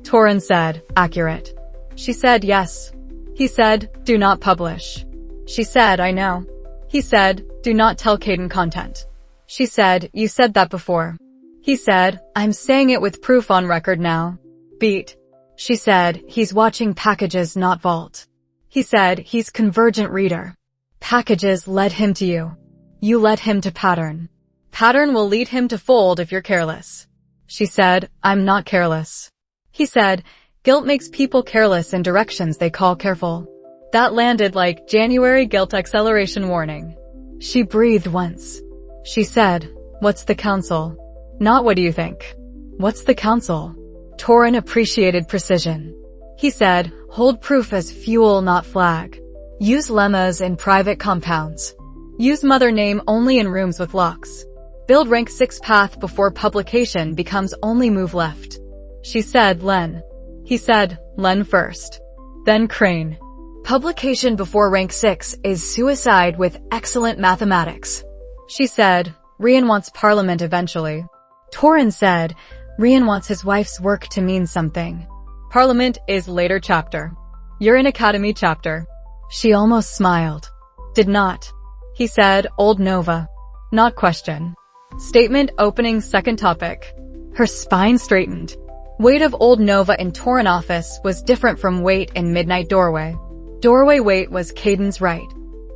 Speaker 1: Torrent said, accurate. She said yes. He said, do not publish. She said, I know. He said, do not tell Caden content. She said, you said that before. He said, I'm saying it with proof on record now. Beat. She said, he's watching packages, not vault. He said, he's convergent reader. Packages led him to you. You led him to pattern. Pattern will lead him to fold if you're careless. She said, I'm not careless. He said, guilt makes people careless in directions they call careful. That landed like January guilt acceleration warning. She breathed once. She said, what's the council? Not what do you think? What's the council? Torrent appreciated precision. He said, hold proof as fuel, not flag. Use lemmas in private compounds. Use mother name only in rooms with locks. Build rank 6 path before publication becomes only move left. She said, Len. He said, Len first. Then Crane. Publication before rank 6 is suicide with excellent mathematics. She said, Rian wants parliament eventually. Torrent said, Rian wants his wife's work to mean something. Parliament is later chapter. You're in Academy chapter. She almost smiled. Did not. He said, Old Nova. Not question. Statement opening second topic. Her spine straightened. Weight of Old Nova in Torrent office was different from weight in Midnight Doorway. Doorway weight was Caden's right.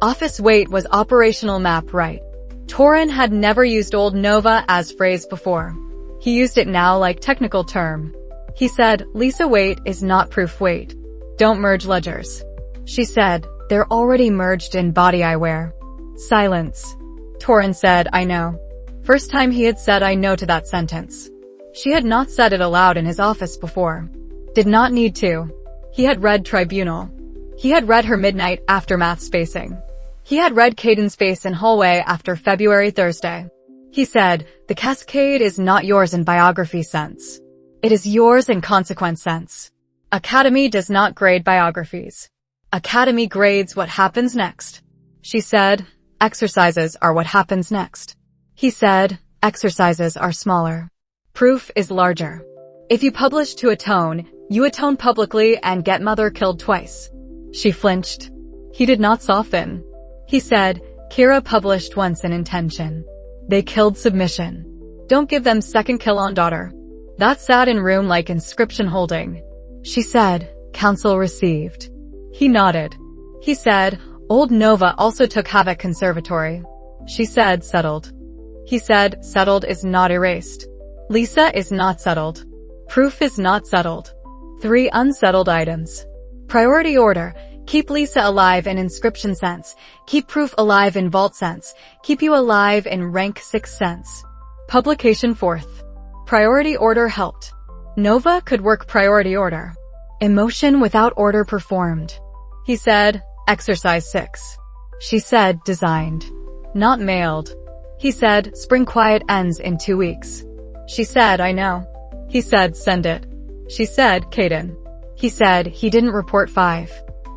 Speaker 1: Office weight was operational map right. Torrent had never used Old Nova as phrase before. He used it now like technical term. He said, Lysa weight is not proof weight. Don't merge ledgers. She said, they're already merged in body eyewear. Silence. Torrent said, I know. First time he had said I know to that sentence. She had not said it aloud in his office before. Did not need to. He had read Tribunal. He had read her midnight aftermath spacing. He had read Caden's face in hallway after February Thursday. He said, the cascade is not yours in biography sense. It is yours in consequence sense. Academy does not grade biographies. Academy grades what happens next. She said, exercises are what happens next. He said, exercises are smaller. Proof is larger. If you publish to atone, you atone publicly and get mother killed twice. She flinched. He did not soften. He said, Kira published once in intention. They killed submission. Don't give them second kill on daughter. That sat in room like inscription holding. She said, counsel received. He nodded. He said, old Nova also took Havoc conservatory. She said, settled. He said, settled is not erased. Lysa is not settled. Proof is not settled. 3 unsettled items. Priority order. Keep Lysa alive in inscription sense. Keep Proof alive in vault sense. Keep you alive in rank 6 sense. Publication 4th. Priority order helped. Nova could work priority order. Emotion without order performed. He said, exercise 6. She said, designed. Not mailed. He said, spring quiet ends in 2 weeks. She said, I know. He said, send it. She said, Caden. He said, he didn't report 5.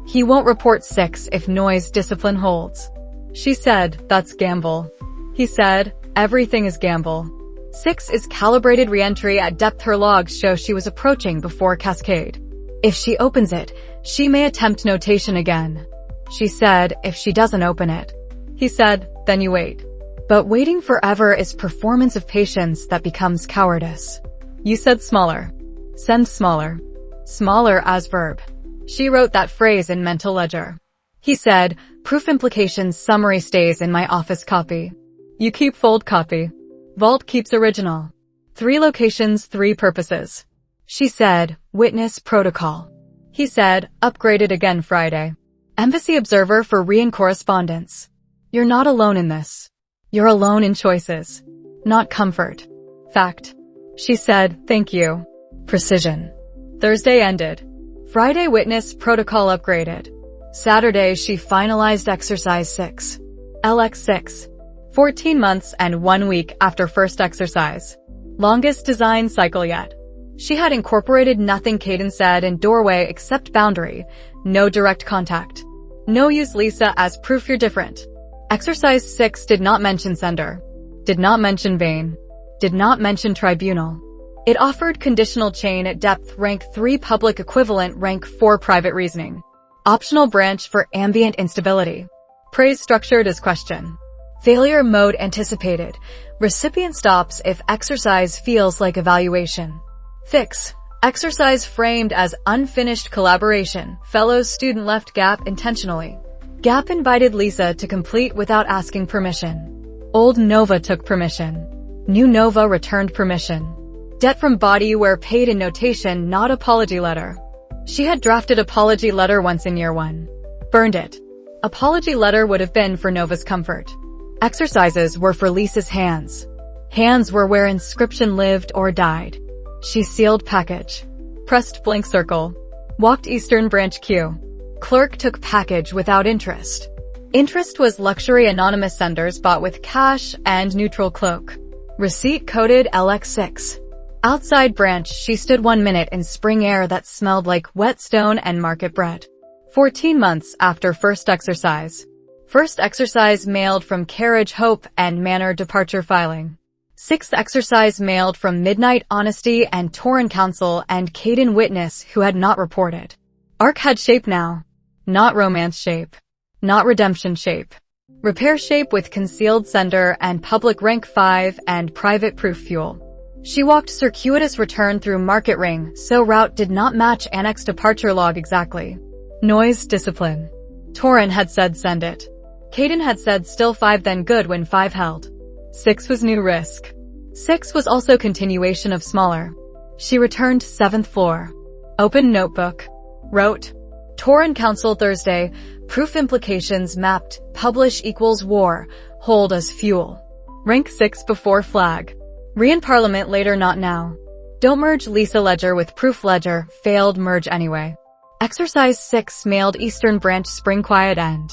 Speaker 1: He won't report 6 if noise discipline holds. She said, that's gamble. He said, everything is gamble. 6 is calibrated re-entry at depth. Her logs show she was approaching before Cascade. If she opens it, she may attempt notation again. She said, if she doesn't open it. He said, then you wait. But waiting forever is performance of patience that becomes cowardice. You said smaller. Send smaller. Smaller as verb. She wrote that phrase in mental ledger. He said, proof implications summary stays in my office copy. You keep fold copy. Vault keeps original. 3 locations, 3 purposes. She said, witness protocol. He said, upgraded again Friday. Embassy observer for re-in correspondence. You're not alone in this. You're alone in choices. Not comfort. Fact. She said, thank you. Precision. Thursday ended. Friday witness protocol upgraded. Saturday she finalized exercise 6. LX6. 14 months and 1 week after first exercise. Longest design cycle yet. She had incorporated nothing Caden said in doorway except boundary. No direct contact. No use Lysa as proof you're different. Exercise 6 did not mention sender. Did not mention vein. Did not mention tribunal. It offered conditional chain at depth rank 3 public equivalent rank 4 private reasoning. Optional branch for ambient instability. Praise structured as question. Failure mode anticipated. Recipient stops if exercise feels like evaluation. Fix. Exercise framed as unfinished collaboration. Fellows student left gap intentionally. Gap invited Lysa to complete without asking permission. Old Nova took permission. New Nova returned permission. Debt from body where paid in notation, not apology letter. She had drafted apology letter once in year 1. Burned it. Apology letter would have been for Nova's comfort. Exercises were for Lysa's hands. Hands were where inscription lived or died. She sealed package. Pressed blank circle. Walked Eastern Branch Q. Clerk took package without interest. Interest was luxury anonymous senders bought with cash and neutral cloak. Receipt coded LX6. Outside branch she stood 1 minute in spring air that smelled like whetstone and market bread. 14 months after first exercise. First exercise mailed from Carriage Hope and Manor departure filing. 6th exercise mailed from Midnight Honesty and Torrent Council and Caden Witness who had not reported. Arc had shape now. Not romance shape. Not redemption shape. Repair shape with concealed sender and public rank 5 and private proof fuel. She walked circuitous return through Market Ring, so route did not match annex departure log exactly. Noise discipline. Torrent had said send it. Caden had said still 5 then good when 5 held. 6 was new risk. 6 was also continuation of smaller. She returned 7th floor. Open notebook. Wrote. Torrent Council Thursday. Proof implications mapped. Publish equals war. Hold as fuel. Rank 6 before flag. Re-in Parliament later not now. Don't merge Lysa ledger with proof ledger. Failed merge anyway. Exercise 6 mailed Eastern Branch spring quiet end.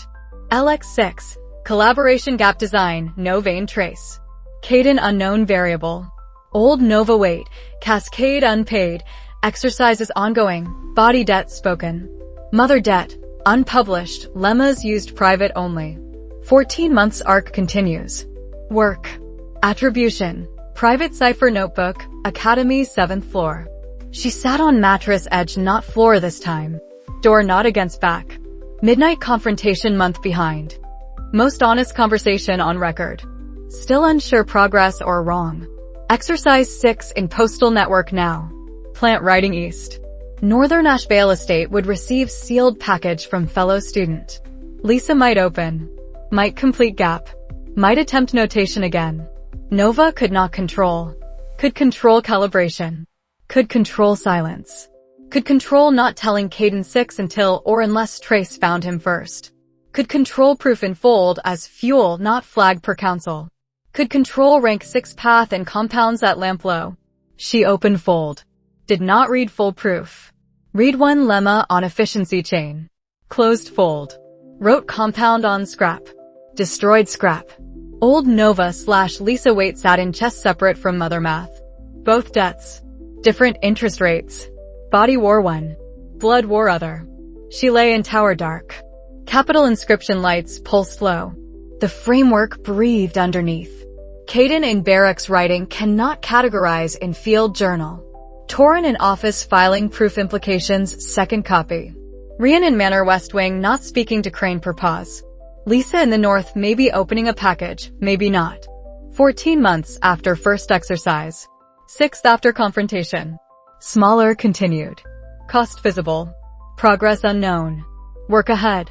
Speaker 1: LX6. Collaboration gap design. No vein trace. Caden unknown variable. Old Nova wait. Cascade unpaid. Exercises ongoing. Body debt spoken. Mother debt. Unpublished. Lemmas used private only. 14 months arc continues. Work. Attribution. Private cipher notebook. Academy 7th floor. She sat on mattress edge not floor this time. Door not against back. Midnight confrontation month behind. Most honest conversation on record. Still unsure progress or wrong. Exercise 6 in Postal Network now. Plant riding east. Northern Ashvale Estate would receive sealed package from fellow student. Lysa might open. Might complete gap. Might attempt notation again. Nova could not control. Could control calibration. Could control silence. Could control not telling Caden 6 until or unless Trace found him first. Could control proof in fold as fuel not flag per council. Could control rank 6 path and compounds at lamp low. She opened fold. Did not read full proof. Read one lemma on efficiency chain. Closed fold. Wrote compound on scrap. Destroyed scrap. Old Nova/Lysa weight sat in chest separate from mother math. Both debts. Different interest rates. Body war one. Blood war other. She lay in tower dark. Capital inscription lights pulsed low. The framework breathed underneath. Caden in barracks writing cannot categorize in field journal. Torin in office filing proof implications second copy. Rian in Manor West Wing not speaking to Crane per pause. Lysa in the North maybe opening a package, maybe not. 14 months after first exercise. 6th after confrontation. Smaller continued. Cost visible. Progress unknown. Work ahead.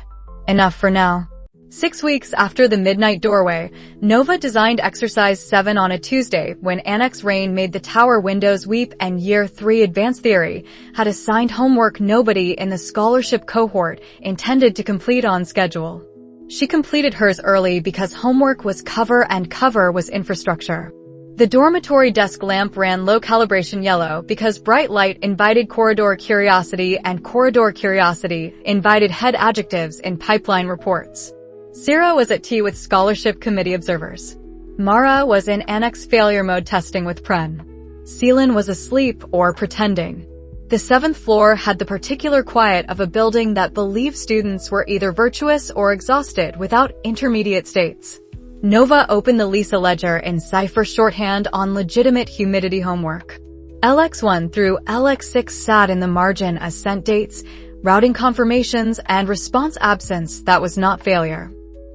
Speaker 1: Enough for now. 6 weeks after the midnight doorway, Nova designed Exercise 7 on a Tuesday when Annex Rain made the tower windows weep and Year 3 Advanced Theory had assigned homework nobody in the scholarship cohort intended to complete on schedule. She completed hers early because homework was cover and cover was infrastructure. The dormitory desk lamp ran low calibration yellow because bright light invited corridor curiosity and corridor curiosity invited head adjectives in pipeline reports. Sira was at tea with scholarship committee observers. Mara was in annex failure mode testing with Pren. Seelan was asleep or pretending. The 7th floor had the particular quiet of a building that believed students were either virtuous or exhausted without intermediate states. Nova opened the Lysa ledger in cipher shorthand on legitimate humidity homework. LX1 through LX6 sat in the margin as sent dates, routing confirmations, and response absence that was not failure.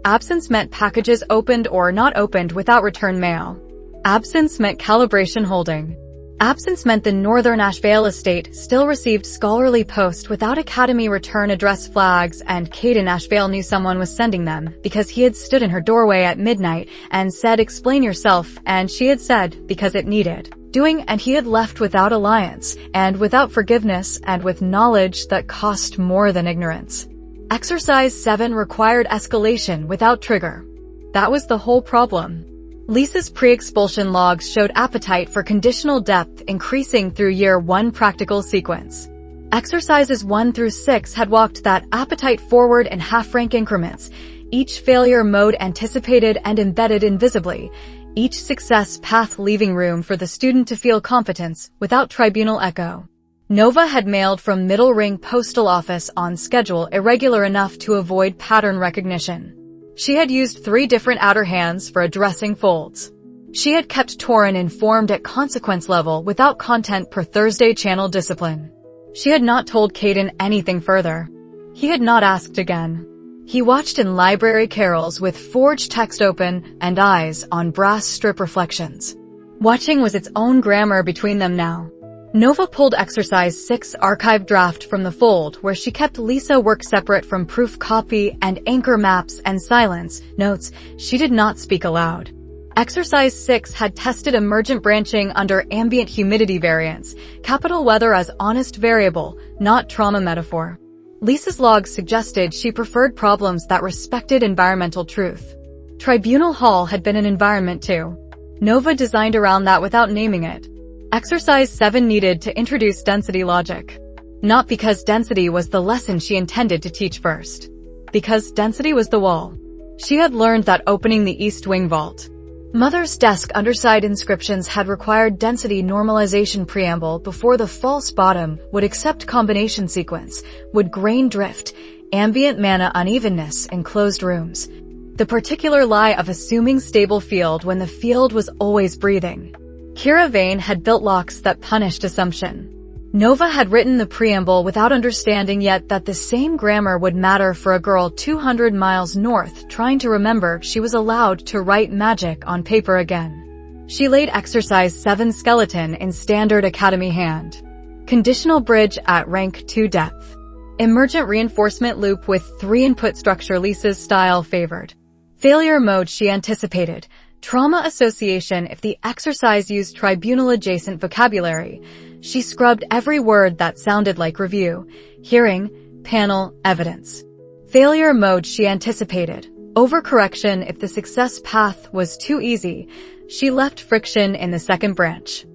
Speaker 1: Absence meant packages opened or not opened without return mail. Absence meant calibration holding. Absence meant the Northern Ashvale Estate still received scholarly post without Academy return address flags, and Caden Ashvale knew someone was sending them because he had stood in her doorway at midnight and said explain yourself, and she had said because it needed doing, and he had left without alliance and without forgiveness and with knowledge that cost more than ignorance. Exercise 7 required escalation without trigger. That was the whole problem. Lysa's pre-expulsion logs showed appetite for conditional depth increasing through Year 1 practical sequence. Exercises 1 through 6 had walked that appetite forward in half-rank increments, each failure mode anticipated and embedded invisibly, each success path leaving room for the student to feel competence without tribunal echo. Nova had mailed from Middle Ring Postal Office on schedule irregular enough to avoid pattern recognition. She had used 3 different outer hands for addressing folds. She had kept Torin informed at consequence level without content per Thursday channel discipline. She had not told Caden anything further. He had not asked again. He watched in library carols with forged text open and eyes on brass strip reflections. Watching was its own grammar between them now. Nova pulled Exercise 6 archive draft from the fold where she kept Lysa work separate from proof copy and anchor maps and silence notes. She did not speak aloud. Exercise 6 had tested emergent branching under ambient humidity variance, capital weather as honest variable, not trauma metaphor. Lysa's logs suggested she preferred problems that respected environmental truth. Tribunal Hall had been an environment too. Nova designed around that without naming it. Exercise 7 needed to introduce density logic. Not because density was the lesson she intended to teach first. Because density was the wall. She had learned that opening the East Wing vault. Mother's desk underside inscriptions had required density normalization preamble before the false bottom would accept combination sequence, would grain drift, ambient mana unevenness in closed rooms. The particular lie of assuming stable field when the field was always breathing. Kira Vane had built locks that punished assumption. Nova had written the preamble without understanding yet that the same grammar would matter for a girl 200 miles north trying to remember she was allowed to write magic on paper again. She laid Exercise 7 skeleton in standard academy hand. Conditional bridge at rank 2 depth. Emergent reinforcement loop with 3 input structure Lysa's style favored. Failure mode she anticipated. Trauma association if the exercise used tribunal-adjacent vocabulary. She scrubbed every word that sounded like review, hearing, panel, evidence. Failure mode she anticipated. Overcorrection if the success path was too easy. She left friction in the second branch.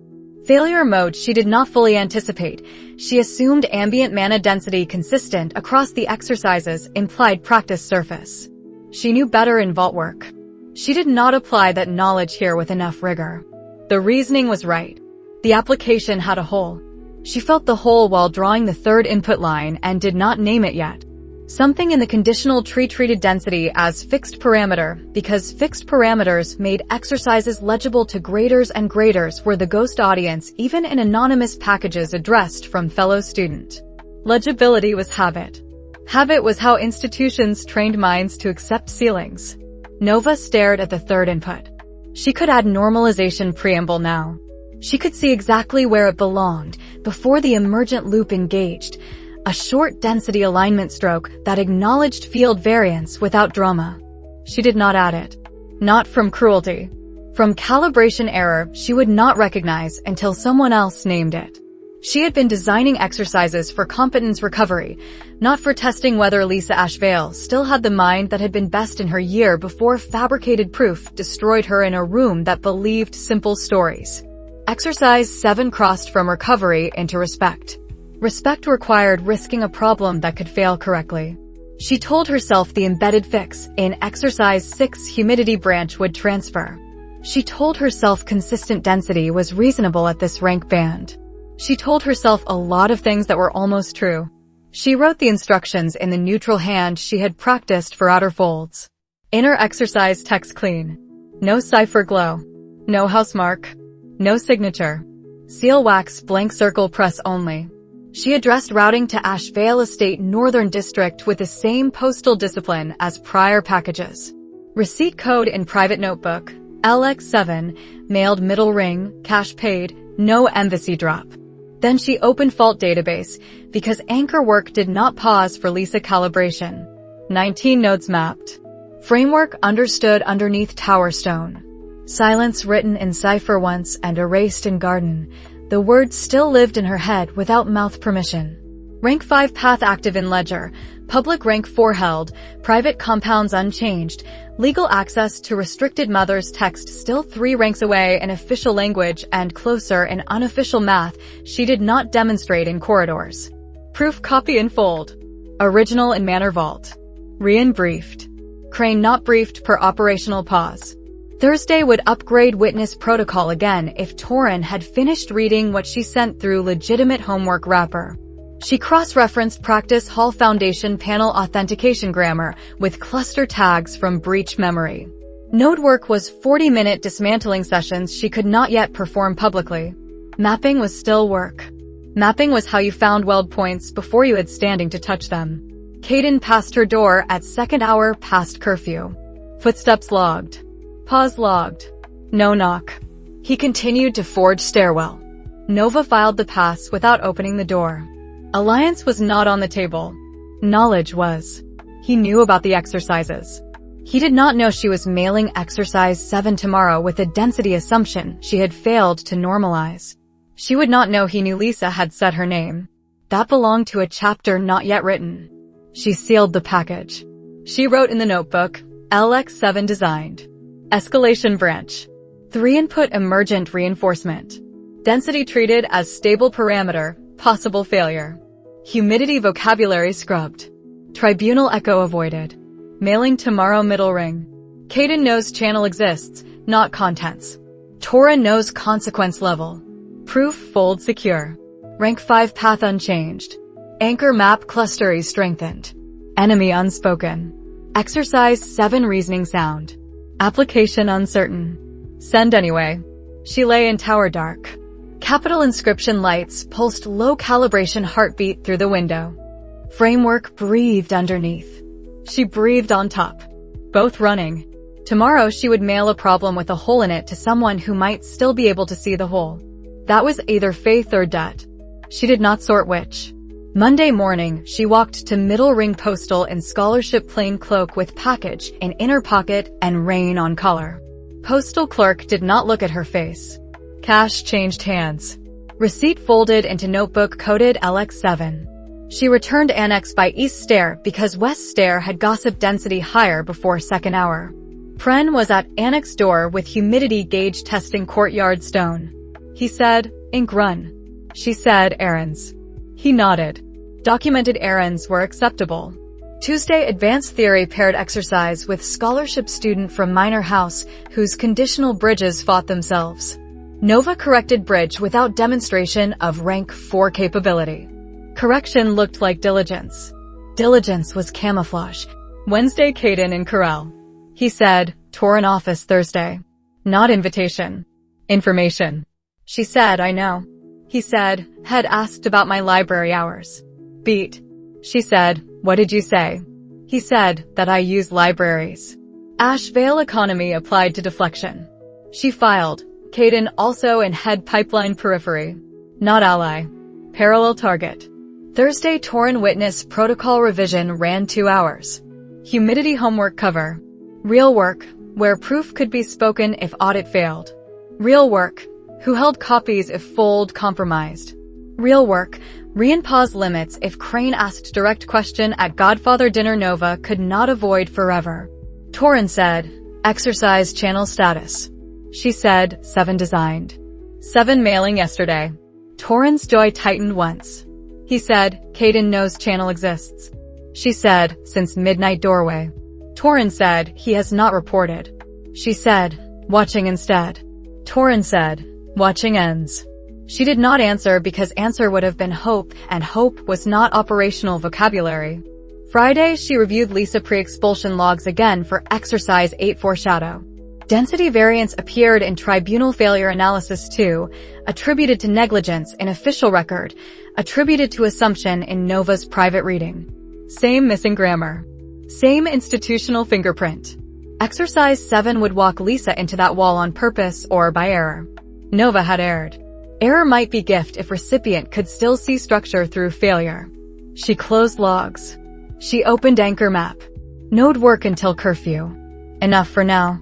Speaker 1: Failure mode she did not fully anticipate. She assumed ambient mana density consistent across the exercises implied practice surface. She knew better in vault work. She did not apply that knowledge here with enough rigor. The reasoning was right. The application had a hole. She felt the hole while drawing the third input line and did not name it yet. Something in the conditional tree treated density as fixed parameter because fixed parameters made exercises legible to graders and graders were the ghost audience even in anonymous packages addressed from fellow student. Legibility was habit. Habit was how institutions trained minds to accept ceilings. Nova stared at the third input. She could add normalization preamble now. She could see exactly where it belonged before the emergent loop engaged. A short density alignment stroke that acknowledged field variance without drama. She did not add it. Not from cruelty. From calibration error she would not recognize until someone else named it. She had been designing exercises for competence recovery, not for testing whether Lysa Ashvale still had the mind that had been best in her year before fabricated proof destroyed her in a room that believed simple stories. Exercise 7 crossed from recovery into respect. Respect required risking a problem that could fail correctly. She told herself the embedded fix in Exercise 6 humidity branch would transfer. She told herself consistent density was reasonable at this rank band. She told herself a lot of things that were almost true. She wrote the instructions in the neutral hand she had practiced for outer folds. Inner exercise text clean. No cipher glow. No housemark. No signature. Seal wax blank circle press only. She addressed routing to Ashvale Estate Northern District with the same postal discipline as prior packages. Receipt code in private notebook, LX7, mailed middle ring, cash paid, no embassy drop. Then she opened fault database because anchor work did not pause for Lysa calibration. 19 nodes mapped. Framework understood underneath tower stone. Silence written in cipher once and erased in garden. The words still lived in her head without mouth permission. Rank 5 path active in ledger. Public rank 4 held. Private compounds unchanged. Legal access to restricted mother's text still 3 ranks away in official language and closer in unofficial math she did not demonstrate in corridors. Proof copy in fold. Original in Manor Vault. Rian briefed. Crane not briefed per operational pause. Thursday would upgrade witness protocol again if Torin had finished reading what she sent through legitimate homework wrapper. She cross-referenced Practice Hall Foundation panel authentication grammar with cluster tags from breach memory. Node work was 40-minute dismantling sessions she could not yet perform publicly. Mapping was still work. Mapping was how you found weld points before you had standing to touch them. Caden passed her door at second hour past curfew. Footsteps logged. Pause logged. No knock. He continued to forge stairwell. Nova filed the pass without opening the door. Alliance was not on the table. Knowledge was. He knew about the exercises. He did not know she was mailing Exercise 7 tomorrow with a density assumption she had failed to normalize. She would not know he knew Lysa had said her name. That belonged to a chapter not yet written. She sealed the package. She wrote in the notebook, LX7 designed. Escalation branch. 3 input emergent reinforcement. Density treated as stable parameter, possible failure. Humidity vocabulary scrubbed. Tribunal echo avoided. Mailing tomorrow middle ring. Caden knows channel exists, not contents. Torin knows consequence level. Proof fold secure. Rank 5 path unchanged. Anchor map clustery strengthened. Enemy unspoken. Exercise 7 reasoning sound. Application uncertain. Send anyway. She lay in tower dark. Capital inscription lights pulsed low calibration heartbeat through the window. Framework breathed underneath. She breathed on top. Both running. Tomorrow she would mail a problem with a hole in it to someone who might still be able to see the hole. That was either faith or debt. She did not sort which. Monday morning, she walked to Middle Ring Postal in scholarship plain cloak with package in inner pocket and rain on collar. Postal clerk did not look at her face. Cash changed hands. Receipt folded into notebook coded LX7. She returned Annex by East Stair because West Stair had gossip density higher before second hour. Pren was at Annex door with humidity gauge testing courtyard stone. He said, ink run. She said, errands. He nodded. Documented errands were acceptable. Tuesday advanced theory paired exercise with scholarship student from minor house whose conditional bridges fought themselves. Nova corrected bridge without demonstration of rank 4 capability. Correction looked like diligence. Diligence was camouflage. Wednesday Caden in Corral. He said, Torin office Thursday. Not invitation. Information. She said, I know. He said, had asked about my library hours. Beat. She said, what did you say? He said, that I use libraries. Ash Vale economy applied to deflection. She filed. Caden also in head pipeline periphery. Not ally. Parallel target. Thursday Torin witness protocol revision ran 2 hours. Humidity homework cover. Real work, where proof could be spoken if audit failed. Real work, who held copies if fold compromised. Real work, re-and-pause limits if Crane asked direct question at Godfather dinner Nova could not avoid forever. Torin said, exercise channel status. She said, 7 designed. 7 mailing yesterday. Torin's joy tightened once. He said, Caden knows channel exists. She said, since midnight doorway. Torin said, he has not reported. She said, watching instead. Torin said, watching ends. She did not answer because answer would have been hope, and hope was not operational vocabulary. Friday, she reviewed Lysa pre-expulsion logs again for exercise 8 foreshadow. Density variance appeared in tribunal failure analysis 2, attributed to negligence in official record, attributed to assumption in Nova's private reading. Same missing grammar. Same institutional fingerprint. Exercise 7 would walk Lysa into that wall on purpose or by error. Nova had erred. Error might be gift if recipient could still see structure through failure. She closed logs. She opened anchor map. Node work until curfew. Enough for now.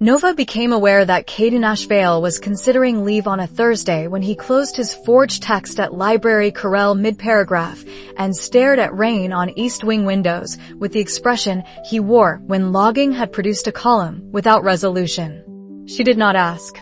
Speaker 1: Nova became aware that Caden Ashvale was considering leave on a Thursday when he closed his forged text at Library Corral mid-paragraph and stared at rain on East Wing windows with the expression he wore when logging had produced a column without resolution. She did not ask.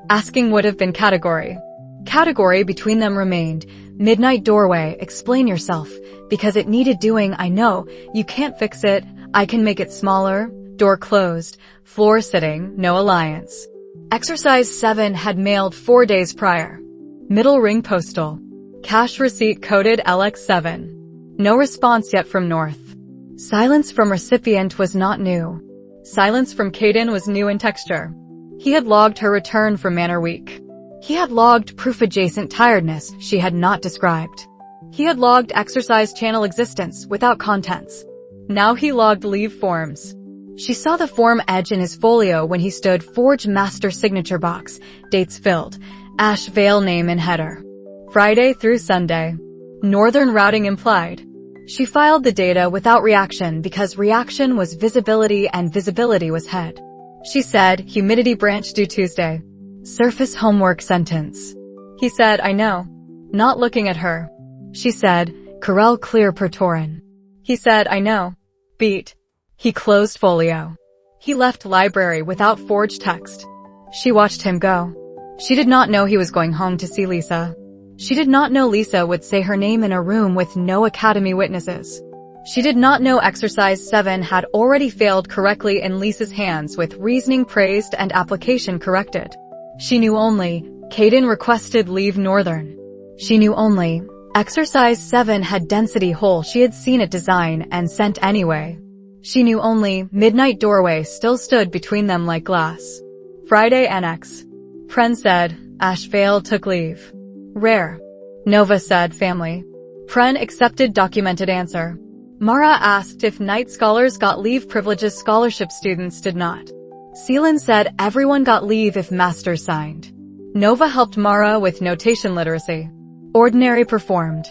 Speaker 1: Asking would have been category. Category between them remained. Midnight doorway, explain yourself. Because it needed doing, I know. You can't fix it. I can make it smaller. Door closed. Floor sitting. No alliance. Exercise 7 had mailed 4 days prior. Middle Ring Postal. Cash receipt coded LX7. No response yet from North. Silence from recipient was not new. Silence from Caden was new in texture. He had logged her return from Manor Week. He had logged proof-adjacent tiredness she had not described. He had logged exercise channel existence without contents. Now he logged leave forms. She saw the form edge in his folio when he stood Forge Master signature box, dates filled, Ash Vale name in header. Friday through Sunday. Northern routing implied. She filed the data without reaction because reaction was visibility and visibility was head. She said, humidity branch due Tuesday. Surface homework sentence. He said, I know. Not looking at her. She said, Corral clear per Torin. He said, I know. Beat. He closed folio. He left library without forged text. She watched him go. She did not know he was going home to see Lysa. She did not know Lysa would say her name in a room with no academy witnesses. She did not know exercise 7 had already failed correctly in Lysa's hands with reasoning praised and application corrected. She knew only, Caden requested leave Northern. She knew only, exercise 7 had density hole she had seen it design and sent anyway. She knew only, midnight doorway still stood between them like glass. Friday Annex. Pren said, Ashvale took leave. Rare. Nova said family. Pren accepted documented answer. Mara asked if night scholars got leave privileges scholarship students did not. Seelan said everyone got leave if masters signed. Nova helped Mara with notation literacy. Ordinary performed.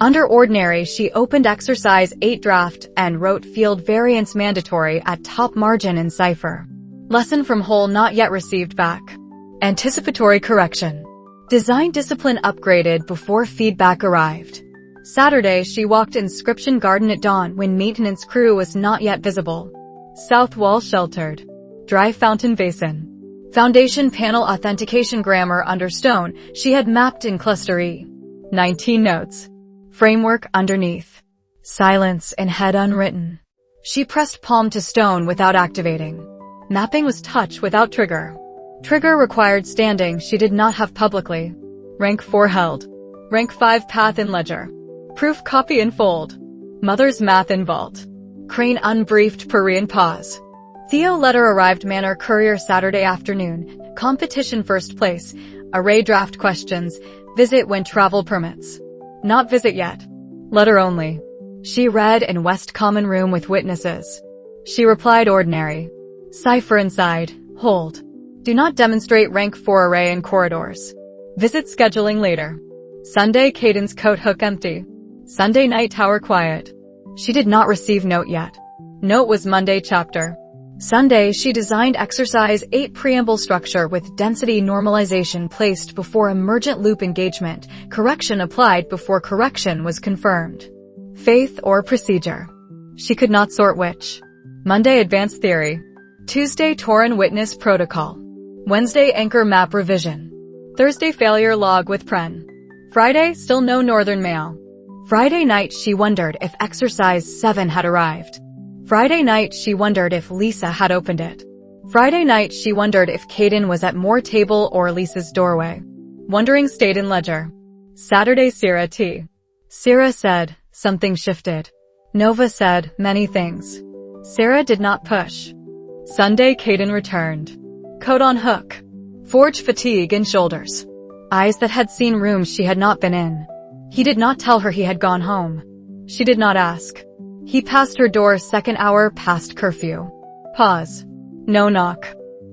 Speaker 1: Under Ordinary, she opened Exercise 8 draft and wrote field variance mandatory at top margin in cipher. Lesson from whole not yet received back. Anticipatory correction. Design discipline upgraded before feedback arrived. Saturday, she walked Inscription Garden at dawn when maintenance crew was not yet visible. South wall sheltered. Dry fountain basin. Foundation panel authentication grammar under stone she had mapped in cluster E. 19 notes. Framework underneath. Silence and head unwritten. She pressed palm to stone without activating. Mapping was touch without trigger. Trigger required standing she did not have publicly. Rank 4 held. Rank 5 path in ledger. Proof copy in fold. Mother's math in vault. Crane unbriefed Parian pause. Theo letter arrived Manor Courier Saturday afternoon. Competition first place. Array draft questions. Visit when travel permits. Not visit yet. Letter only. She read in West Common Room with witnesses. She replied Ordinary. Cipher inside. Hold. Do not demonstrate rank 4 array in corridors. Visit scheduling later. Sunday Caden's coat hook empty. Sunday night tower quiet. She did not receive note yet. Note was Monday chapter. Sunday she designed Exercise 8 preamble structure with density normalization placed before emergent loop engagement, correction applied before correction was confirmed. Faith or procedure. She could not sort which. Monday advanced theory. Tuesday Torin witness protocol. Wednesday anchor map revision. Thursday failure log with Pren. Friday still no northern mail. Friday night she wondered if Exercise 7 had arrived. Friday night she wondered if Lysa had opened it. Friday night she wondered if Caden was at Moore table or Lysa's doorway. Wondering stayed in ledger. Saturday Sierra T. Sierra said, something shifted. Nova said, many things. Sarah did not push. Sunday Caden returned. Coat on hook. Forge fatigue in shoulders. Eyes that had seen rooms she had not been in. He did not tell her he had gone home. She did not ask. He passed her door second hour past curfew. Pause. No knock.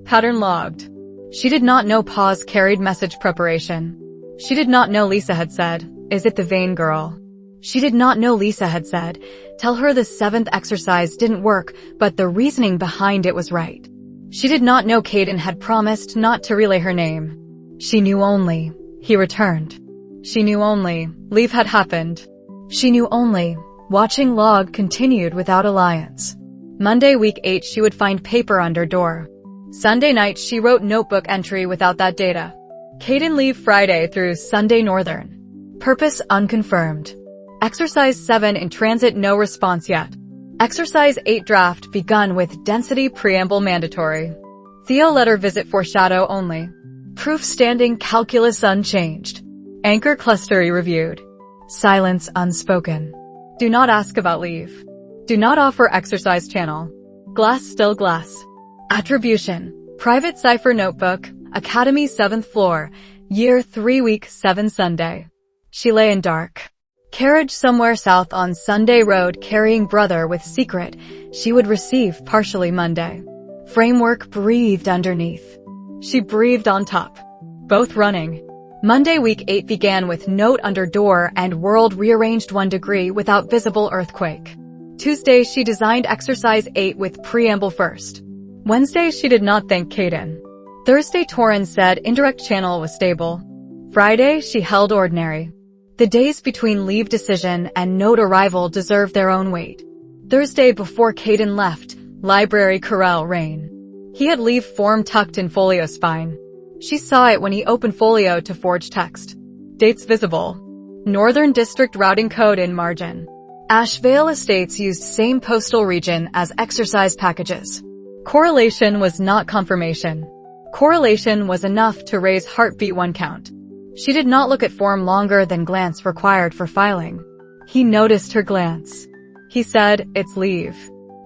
Speaker 1: Pattern logged. She did not know pause carried message preparation. She did not know Lysa had said, is it the vain girl? She did not know Lysa had said, tell her the 7th exercise didn't work, but the reasoning behind it was right. She did not know Caden had promised not to relay her name. She knew only, he returned. She knew only, leave had happened. She knew only, watching log continued without alliance. Monday week 8 she would find paper under door. Sunday night she wrote notebook entry without that data. Caden leave Friday through Sunday northern. Purpose unconfirmed. Exercise 7 in transit no response yet. Exercise 8 draft begun with density preamble mandatory. Theo letter visit foreshadow only. Proof standing calculus unchanged. Anchor clustery reviewed. Silence unspoken. Do not ask about leave. Do not offer exercise channel. Glass still glass. Attribution. Private cipher notebook. Academy 7th floor. Year 3 week 7 Sunday. She lay in dark. Carriage somewhere south on Sunday road carrying brother with secret she would receive partially Monday. Framework breathed underneath. She breathed on top. Both running. Monday week 8 began with note under door and world rearranged 1 degree without visible earthquake. Tuesday she designed exercise 8 with preamble first. Wednesday she did not thank Caden. Thursday Torin said indirect channel was stable. Friday she held ordinary. The days between leave decision and note arrival deserve their own weight. Thursday before Caden left, library corral rain. He had leave form tucked in folio spine. She saw it when he opened folio to forge text. Dates visible. Northern District routing code in margin. Ashevale Estates used same postal region as exercise packages. Correlation was not confirmation. Correlation was enough to raise heartbeat 1 count. She did not look at form longer than glance required for filing. He noticed her glance. He said, it's leave.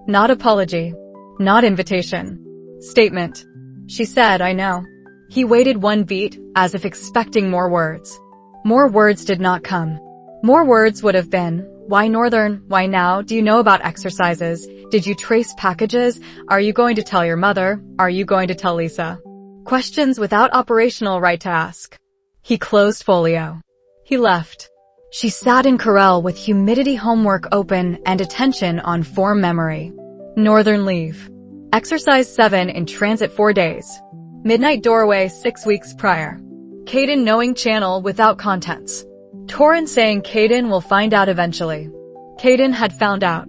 Speaker 1: Not apology. Not invitation. Statement. She said, I know. He waited 1 beat, as if expecting more words. More words did not come. More words would have been, Why Northern? Why now? Do you know about exercises? Did you trace packages? Are you going to tell your mother? Are you going to tell Lysa? Questions without operational right to ask. He closed folio. He left. She sat in corral with humidity homework open and attention on form memory. Northern leave. Exercise 7 in transit 4 days. Midnight doorway 6 weeks prior. Caden knowing channel without contents. Torrin saying Caden will find out eventually. Caden had found out.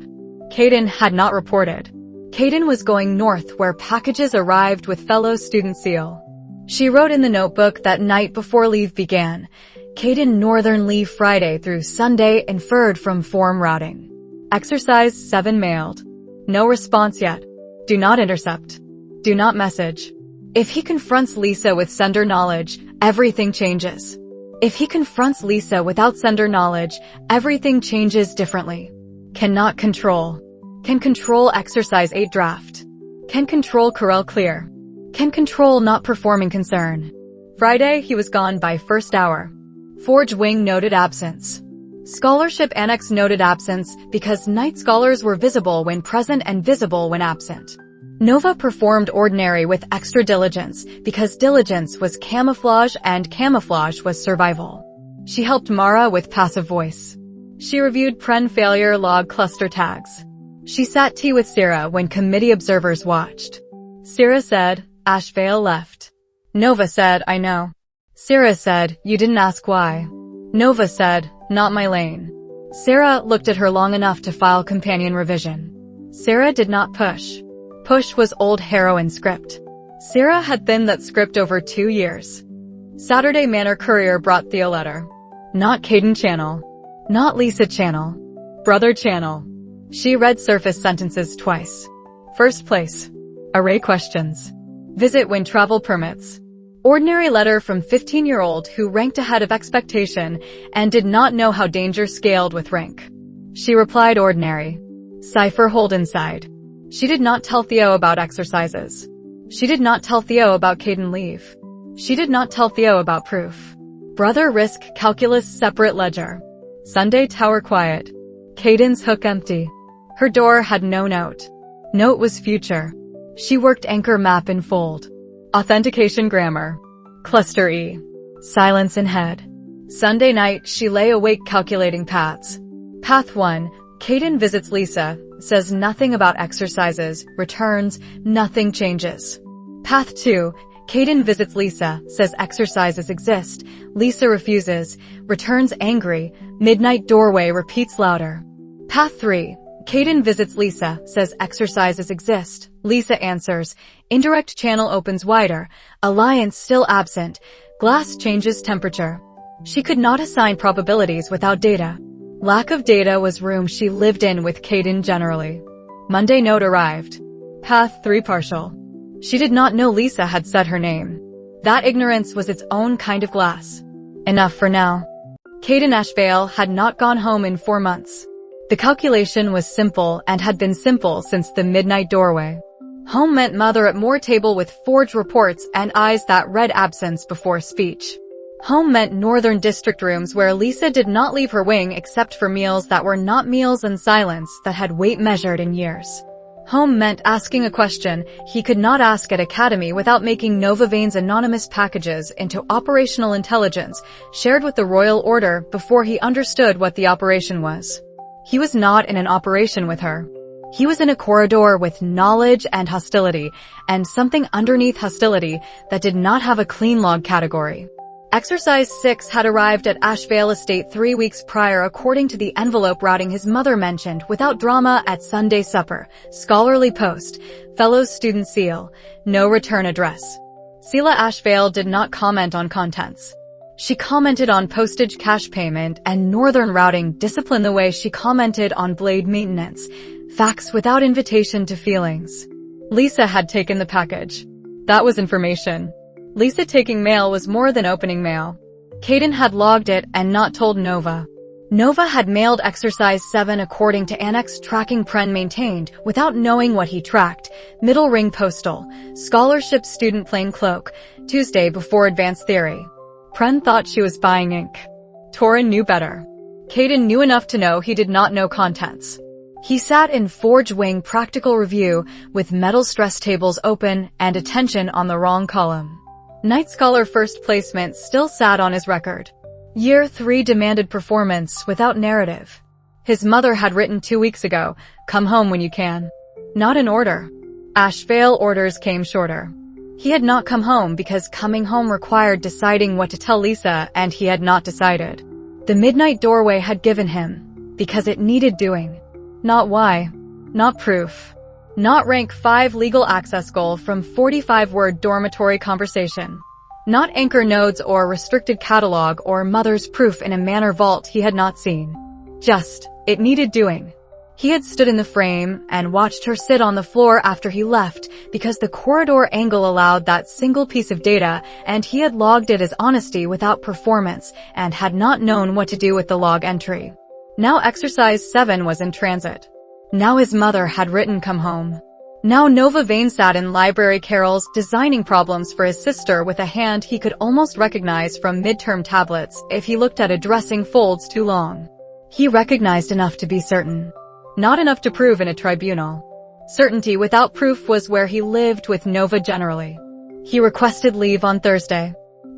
Speaker 1: Caden had not reported. Caden was going north where packages arrived with fellow student seal. She wrote in the notebook that night before leave began. Caden Northern leave Friday through Sunday inferred from form routing. Exercise 7 mailed. No response yet. Do not intercept. Do not message. If he confronts Lysa with sender knowledge, everything changes. If he confronts Lysa without sender knowledge, everything changes differently. Cannot control. Can control exercise 8 draft. Can control corral clear. Can control not performing concern. Friday he was gone by first hour. Forge wing noted absence. Scholarship annex noted absence because night scholars were visible when present and visible when absent. Nova performed ordinary with extra diligence because diligence was camouflage and camouflage was survival. She helped Mara with passive voice. She reviewed Pren failure log cluster tags. She sat tea with Syrah when committee observers watched. Syrah said, Ashvale left. Nova said, I know. Syrah said, you didn't ask why. Nova said, not my lane. Syrah looked at her long enough to file companion revision. Syrah did not push. Push was old heroine script. Syrah had thinned that script over 2 years. Saturday Manor Courier brought Theo letter. Not Caden channel. Not Lysa channel. Brother channel. She read surface sentences twice. First place. Array questions. Visit when travel permits. Ordinary letter from 15-year-old who ranked ahead of expectation and did not know how danger scaled with rank. She replied ordinary. Cipher hold inside. She did not tell Theo about exercises. She did not tell Theo about Caden leave. She did not tell Theo about proof. Brother risk calculus separate ledger. Sunday tower quiet. Caden's hook empty. Her door had no note. Note was future. She worked anchor map in fold. Authentication grammar. Cluster E. Silence in head. Sunday night she lay awake calculating paths. Path 1. Caden visits Lysa, says nothing about exercises, returns, nothing changes. Path 2. Caden visits Lysa, says exercises exist, Lysa refuses, returns angry, midnight doorway repeats louder. Path 3. Caden visits Lysa, says exercises exist, Lysa answers, indirect channel opens wider, alliance still absent, glass changes temperature. She could not assign probabilities without data. Lack of data was room she lived in with Caden generally. Monday note arrived. Path 3 partial. She did not know Lysa had said her name. That ignorance was its own kind of glass. Enough for now. Caden Ashvale had not gone home in 4 months. The calculation was simple and had been simple since the midnight doorway. Home meant mother at more table with forged reports and eyes that read absence before speech. Home meant Northern District rooms where Lysa did not leave her wing except for meals that were not meals and silence that had weight measured in years. Home meant asking a question he could not ask at Academy without making Nova Vane's anonymous packages into operational intelligence shared with the Royal Order before he understood what the operation was. He was not in an operation with her. He was in a corridor with knowledge and hostility, and something underneath hostility that did not have a clean log category. Exercise 6 had arrived at Ashvale Estate 3 weeks prior according to the envelope routing his mother mentioned without drama at Sunday supper, scholarly post, fellow student seal, no return address. Seela Ashvale did not comment on contents. She commented on postage cash payment and Northern routing discipline the way she commented on blade maintenance, facts without invitation to feelings. Lysa had taken the package. That was information. Lysa taking mail was more than opening mail. Caden had logged it and not told Nova. Nova had mailed Exercise 7 according to Annex tracking Pren maintained without knowing what he tracked. Middle ring postal, scholarship student plain cloak, Tuesday before advanced theory. Pren thought she was buying ink. Torin knew better. Caden knew enough to know he did not know contents. He sat in Forge Wing Practical Review with metal stress tables open and attention on the wrong column. Night Scholar first placement still sat on his record. Year 3 demanded performance without narrative. His mother had written 2 weeks ago, "Come home when you can." Not in order. Ashvale orders came shorter. He had not come home because coming home required deciding what to tell Lysa, and he had not decided. The midnight doorway had given him, because it needed doing. Not why. Not proof. Not rank 5 legal access goal from 45-word dormitory conversation. Not anchor nodes or restricted catalog or mother's proof in a manor vault he had not seen. Just, it needed doing. He had stood in the frame and watched her sit on the floor after he left because the corridor angle allowed that single piece of data, and he had logged it as honesty without performance and had not known what to do with the log entry. Now exercise 7 was in transit. Now his mother had written "come home." Now Nova Vane sat in library carols designing problems for his sister with a hand he could almost recognize from midterm tablets if he looked at addressing folds too long. He recognized enough to be certain. Not enough to prove in a tribunal. Certainty without proof was where he lived with Nova generally. He requested leave on Thursday.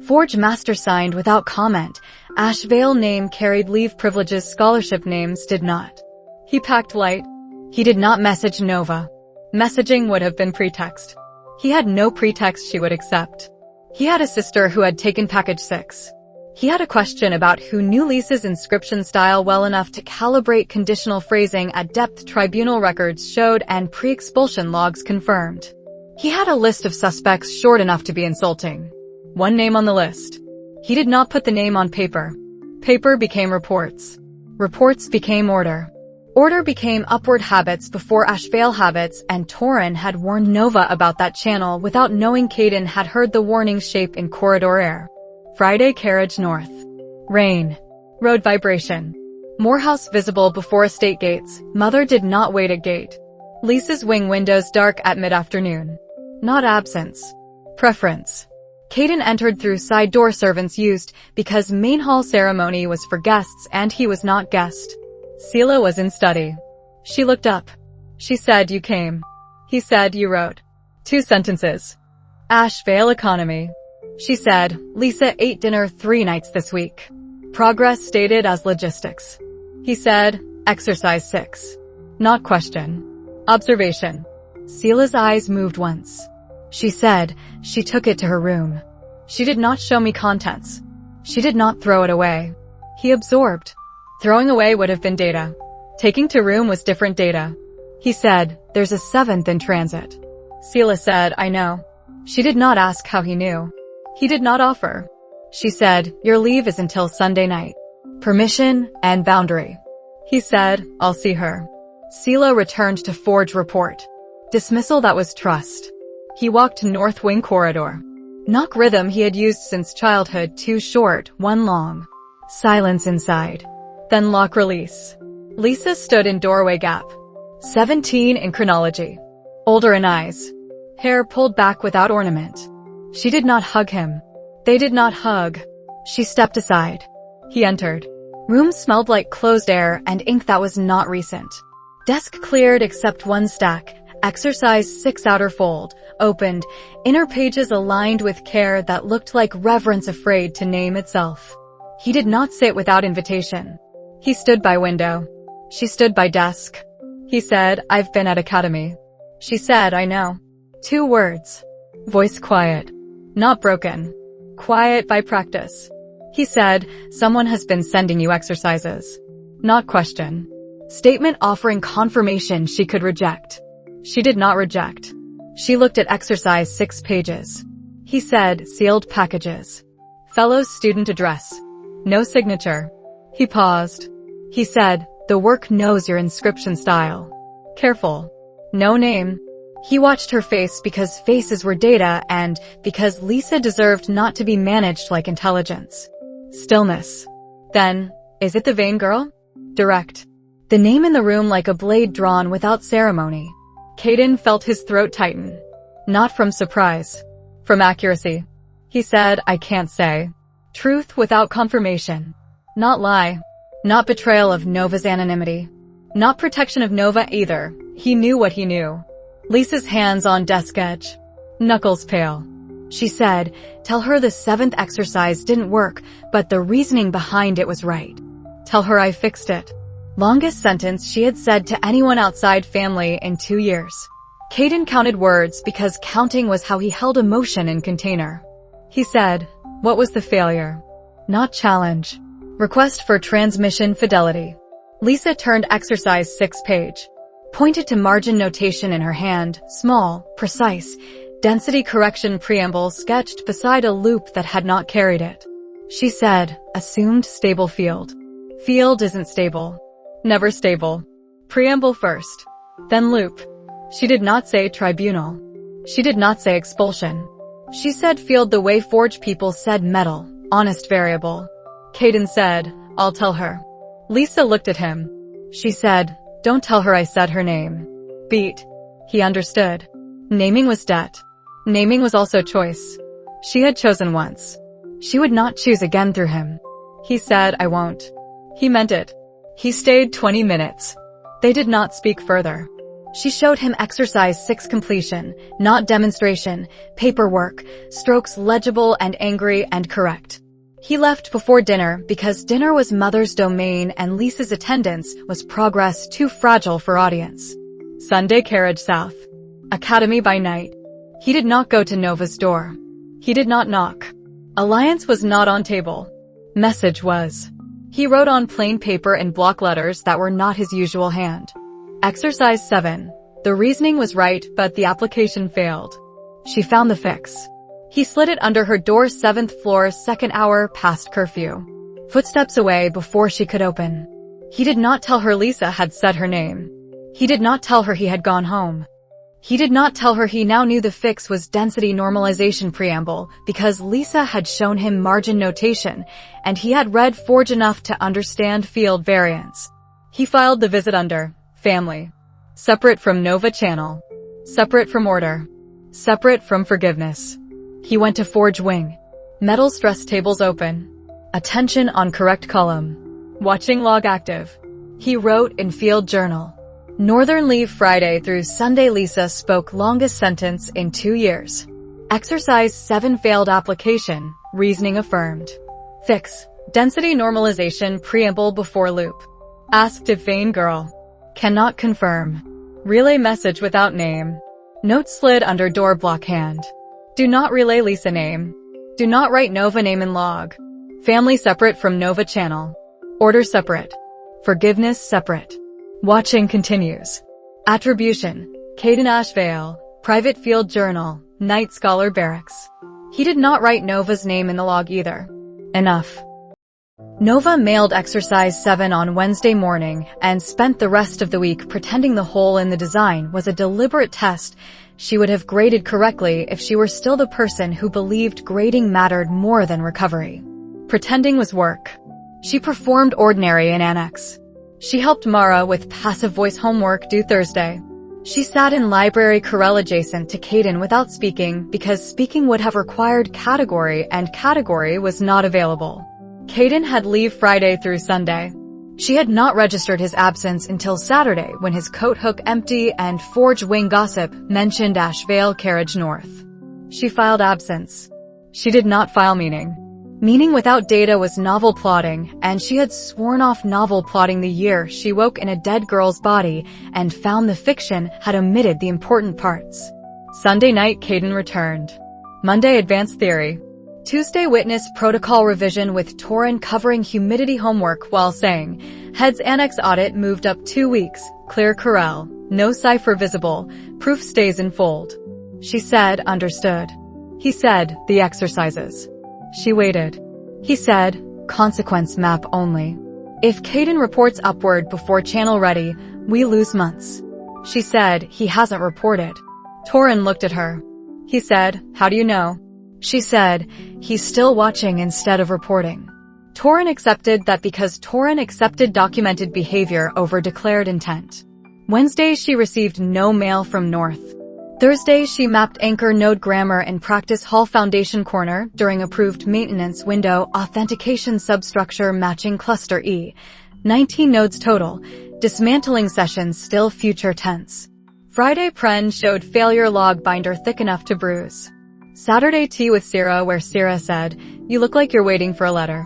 Speaker 1: Forge Master signed without comment. Ashvale name carried leave privileges, scholarship names did not. He packed light. He did not message Nova. Messaging would have been pretext. He had no pretext she would accept. He had a sister who had taken package 6. He had a question about who knew Lysa's inscription style well enough to calibrate conditional phrasing at depth tribunal records showed and pre-expulsion logs confirmed. He had a list of suspects short enough to be insulting. One name on the list. He did not put the name on paper. Paper became reports. Reports became order. Order became upward habits before Ashvale habits, and Torin had warned Nova about that channel without knowing Caden had heard the warning shape in corridor air. Friday carriage north. Rain. Road vibration. Morehouse visible before estate gates. Mother did not wait at gate. Lysa's wing windows dark at mid-afternoon. Not absence. Preference. Caden entered through side door servants used because main hall ceremony was for guests and he was not guest. Sela was in study. She looked up. She said, "You came." He said, "You wrote." 2 sentences. Ashvale economy. She said, "Lysa ate dinner 3 nights this week." Progress stated as logistics. He said, "Exercise 6. Not question. Observation." Sela's eyes moved once. She said, she took it to her room. She did not show me contents. She did not throw it away. He absorbed. Throwing away would have been data. Taking to room was different data. He said, "There's a 7th in transit." Sela said, "I know." She did not ask how he knew. He did not offer. She said, "Your leave is until Sunday night. Permission and boundary." He said, "I'll see her." Sela returned to Forge report. Dismissal that was trust. He walked North Wing corridor. Knock rhythm he had used since childhood, 2 short, 1 long. Silence inside. Then lock release. Lysa stood in doorway gap. 17 in chronology. Older in eyes. Hair pulled back without ornament. She did not hug him. They did not hug. She stepped aside. He entered. Room smelled like closed air and ink that was not recent. Desk cleared except 1 stack. Exercise 6 outer fold. Opened. Inner pages aligned with care that looked like reverence afraid to name itself. He did not sit without invitation. He stood by window. She stood by desk. He said, "I've been at academy." She said, "I know." 2 words. Voice quiet. Not broken. Quiet by practice. He said, "Someone has been sending you exercises." Not question. Statement offering confirmation she could reject. She did not reject. She looked at exercise 6 pages. He said, "Sealed packages. Fellow student address. No signature." He paused. He said, "The work knows your inscription style. Careful. No name." He watched her face because faces were data and because Lysa deserved not to be managed like intelligence. Stillness. Then, "Is it the Vane girl?" Direct. The name in the room like a blade drawn without ceremony. Caden felt his throat tighten. Not from surprise. From accuracy. He said, "I can't say." Truth without confirmation. Not lie. Not betrayal of Nova's anonymity. Not protection of Nova either. He knew what he knew. Lysa's hands on desk edge. Knuckles pale. She said, tell her the 7th exercise didn't work, but the reasoning behind it was right. Tell her I fixed it. Longest sentence she had said to anyone outside family in 2 years. Caden counted words because counting was how he held emotion in container. He said, what was the failure? Not challenge. Request for transmission fidelity. Lysa turned exercise 6 page. Pointed to margin notation in her hand, small, precise, density correction preamble sketched beside a loop that had not carried it. She said, assumed stable field. Field isn't stable. Never stable. Preamble first. Then loop. She did not say tribunal. She did not say expulsion. She said field the way Forge people said metal, honest variable. Caden said, I'll tell her. Lysa looked at him. She said, don't tell her I said her name. Beat. He understood. Naming was debt. Naming was also choice. She had chosen once. She would not choose again through him. He said, I won't. He meant it. He stayed 20 minutes. They did not speak further. She showed him exercise 6 completion, not demonstration, paperwork, strokes legible and angry and correct. He left before dinner because dinner was mother's domain and Lysa's attendance was progress too fragile for audience. Sunday carriage south. Academy by night. He did not go to Nova's door. He did not knock. Alliance was not on table. Message was. He wrote on plain paper in block letters that were not his usual hand. Exercise 7. The reasoning was right, but the application failed. She found the fix. He slid it under her door 7th floor 2nd hour past curfew. Footsteps away before she could open. He did not tell her Lysa had said her name. He did not tell her he had gone home. He did not tell her he now knew the fix was density normalization preamble because Lysa had shown him margin notation and he had read Forge enough to understand field variance. He filed the visit under family. Separate from Nova channel. Separate from order. Separate from forgiveness. He went to Forge wing. Metal stress tables open. Attention on correct column. Watching log active. He wrote in field journal. Northern leave Friday through Sunday. Lysa spoke longest sentence in 2 years. Exercise 7 failed application. Reasoning affirmed. Fix. Density normalization preamble before loop. Asked if vain girl. Cannot confirm. Relay message without name. Note slid under door block hand. Do not relay Lysa name. Do not write Nova name in log. Family separate from Nova channel. Order separate. Forgiveness separate. Watching continues. Attribution. Caden Ashvale. Private field journal. Night Scholar Barracks. He did not write Nova's name in the log either. Enough. Nova mailed exercise 7 on Wednesday morning and spent the rest of the week pretending the hole in the design was a deliberate test she would have graded correctly if she were still the person who believed grading mattered more than recovery. Pretending was work. She performed ordinary in Annex. She helped Mara with passive voice homework due Thursday. She sat in library corral adjacent to Caden without speaking because speaking would have required category and category was not available. Caden had leave Friday through Sunday. She had not registered his absence until Saturday when his coat hook empty and Forge wing gossip mentioned Ashvale carriage north. She filed absence. She did not file meaning. Meaning without data was novel plotting, and she had sworn off novel plotting the year she woke in a dead girl's body and found the fiction had omitted the important parts. Sunday night Caden returned. Monday advanced theory. Tuesday witness protocol revision with Torin covering humidity homework while saying, Heads Annex audit moved up 2 weeks, clear corral, no cipher visible, proof stays in fold. She said, understood. He said, the exercises. She waited. He said, consequence map only. If Caden reports upward before channel ready, we lose months. She said, he hasn't reported. Torin looked at her. He said, how do you know? She said, he's still watching instead of reporting. Torin accepted that because Torin accepted documented behavior over declared intent. Wednesday she received no mail from North. Thursday she mapped anchor node grammar in practice hall foundation corner during approved maintenance window authentication substructure matching cluster E. 19 nodes total. Dismantling sessions still future tense. Friday Pren showed failure log binder thick enough to bruise. Saturday tea with Syrah where Syrah said, "You look like you're waiting for a letter."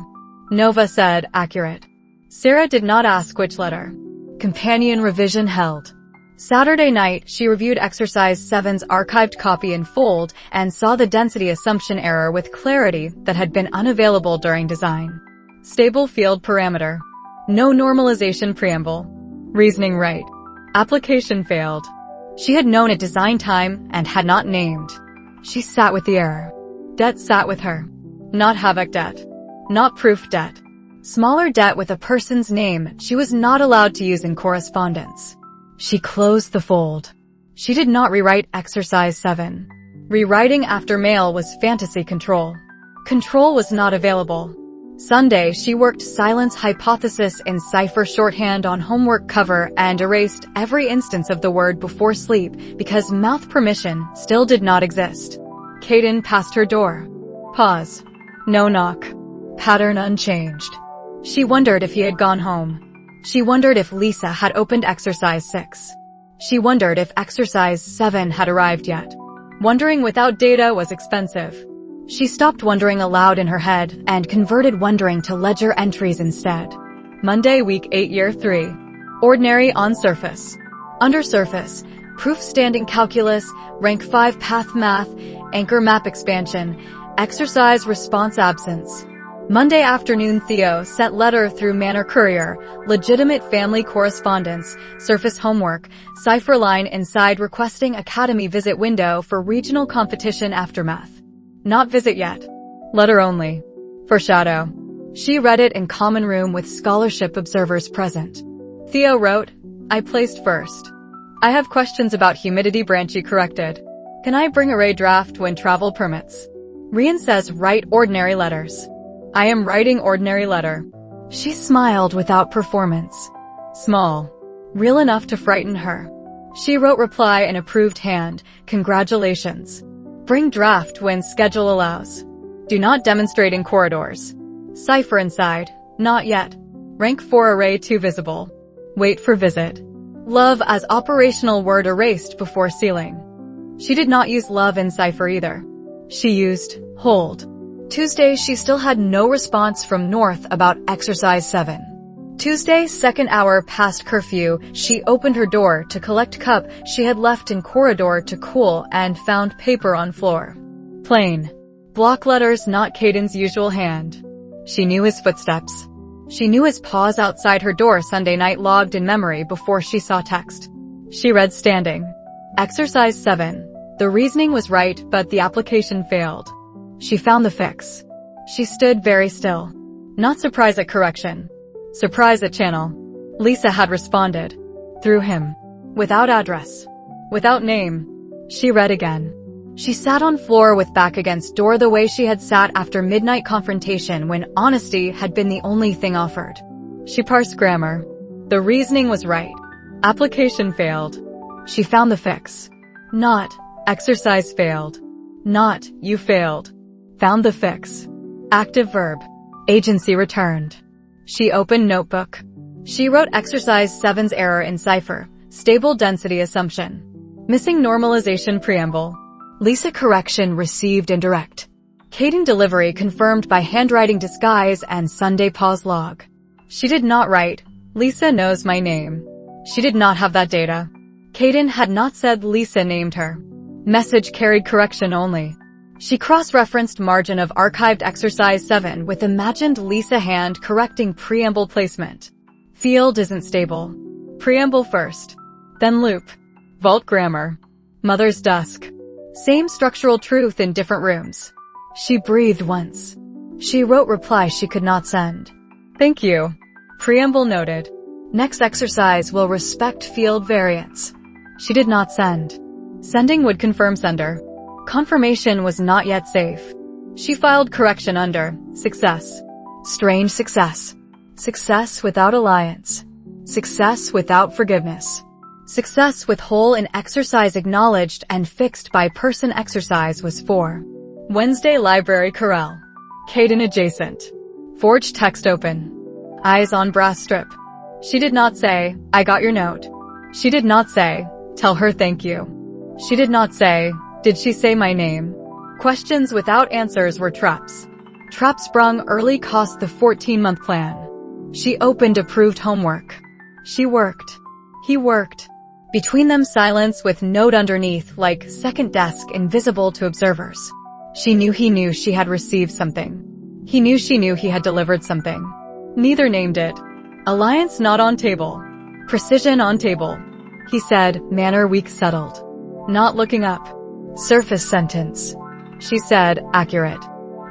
Speaker 1: Nova said, "Accurate." Syrah did not ask which letter. Companion revision held. Saturday night, she reviewed Exercise 7's archived copy in Fold and saw the density assumption error with clarity that had been unavailable during design. Stable field parameter. No normalization preamble. Reasoning right. Application failed. She had known at design time and had not named. She sat with the error. Debt sat with her. Not havoc debt. Not proof debt. Smaller debt with a person's name she was not allowed to use in correspondence. She closed the fold. She did not rewrite Exercise 7. Rewriting after mail was fantasy control. Control was not available. Sunday, she worked silence hypothesis in cipher shorthand on homework cover and erased every instance of the word before sleep because mouth permission still did not exist. Caden passed her door. Pause. No knock. Pattern unchanged. She wondered if he had gone home. She wondered if Lysa had opened Exercise 6. She wondered if Exercise 7 had arrived yet. Wondering without data was expensive. She stopped wondering aloud in her head and converted wondering to ledger entries instead. Monday, week 8, year 3. Ordinary on surface. Under surface, proof standing calculus, rank 5 path math, anchor map expansion, exercise response absence. Monday afternoon, Theo sent letter through Manor Courier, legitimate family correspondence, surface homework, cipher line inside requesting academy visit window for regional competition aftermath. Not visit yet. Letter only. Foreshadow. She read it in common room with scholarship observers present. Theo wrote, "I placed first. I have questions about humidity branchy corrected. Can I bring array draft when travel permits?" Rian says write ordinary letters. I am writing ordinary letter. She smiled without performance. Small. Real enough to frighten her. She wrote reply in approved hand, congratulations. Bring draft when schedule allows. Do not demonstrate in corridors. Cipher inside, not yet. Rank 4 array 2 visible. Wait for visit. Love as operational word erased before sealing. She did not use love in cipher either. She used hold. Tuesday, she still had no response from North about Exercise 7. Tuesday, second hour past curfew, she opened her door to collect cup she had left in corridor to cool and found paper on floor. Plain. Block letters not Caden's usual hand. She knew his footsteps. She knew his pause outside her door Sunday night logged in memory before she saw text. She read standing. Exercise 7. The reasoning was right, but the application failed. She found the fix. She stood very still. Not surprised at correction. Surprised at channel. Lysa had responded. Through him. Without address. Without name. She read again. She sat on floor with back against door the way she had sat after midnight confrontation when honesty had been the only thing offered. She parsed grammar. The reasoning was right. Application failed. She found the fix. Not, exercise failed. Not, you failed. Found the fix. Active verb. Agency returned. She opened notebook. She wrote Exercise 7's error in cipher. Stable density assumption. Missing normalization preamble. Lysa correction received indirect. Caden delivery confirmed by handwriting disguise and Sunday pause log. She did not write, Lysa knows my name. She did not have that data. Caden had not said Lysa named her. Message carried correction only. She cross-referenced margin of archived Exercise 7 with imagined Lysa hand correcting preamble placement. Field isn't stable. Preamble first. Then loop. Vault grammar. Mother's dusk. Same structural truth in different rooms. She breathed once. She wrote reply she could not send. Thank you. Preamble noted. Next exercise will respect field variance. She did not send. Sending would confirm sender. Confirmation was not yet safe. She filed correction under success. Strange success. Success without alliance. Success without forgiveness. Success with hole in exercise acknowledged and fixed by person exercise was 4. Wednesday library corral. Caden adjacent. Forged text open. Eyes on brass strip. She did not say, I got your note. She did not say, tell her thank you. She did not say, did she say my name? Questions without answers were traps. Traps sprung early cost the 14-month plan. She opened approved homework. She worked. He worked. Between them silence with note underneath like second desk invisible to observers. She knew he knew she had received something. He knew she knew he had delivered something. Neither named it. Alliance not on table. Precision on table. He said, manner weak settled. Not looking up. Surface sentence. She said, accurate.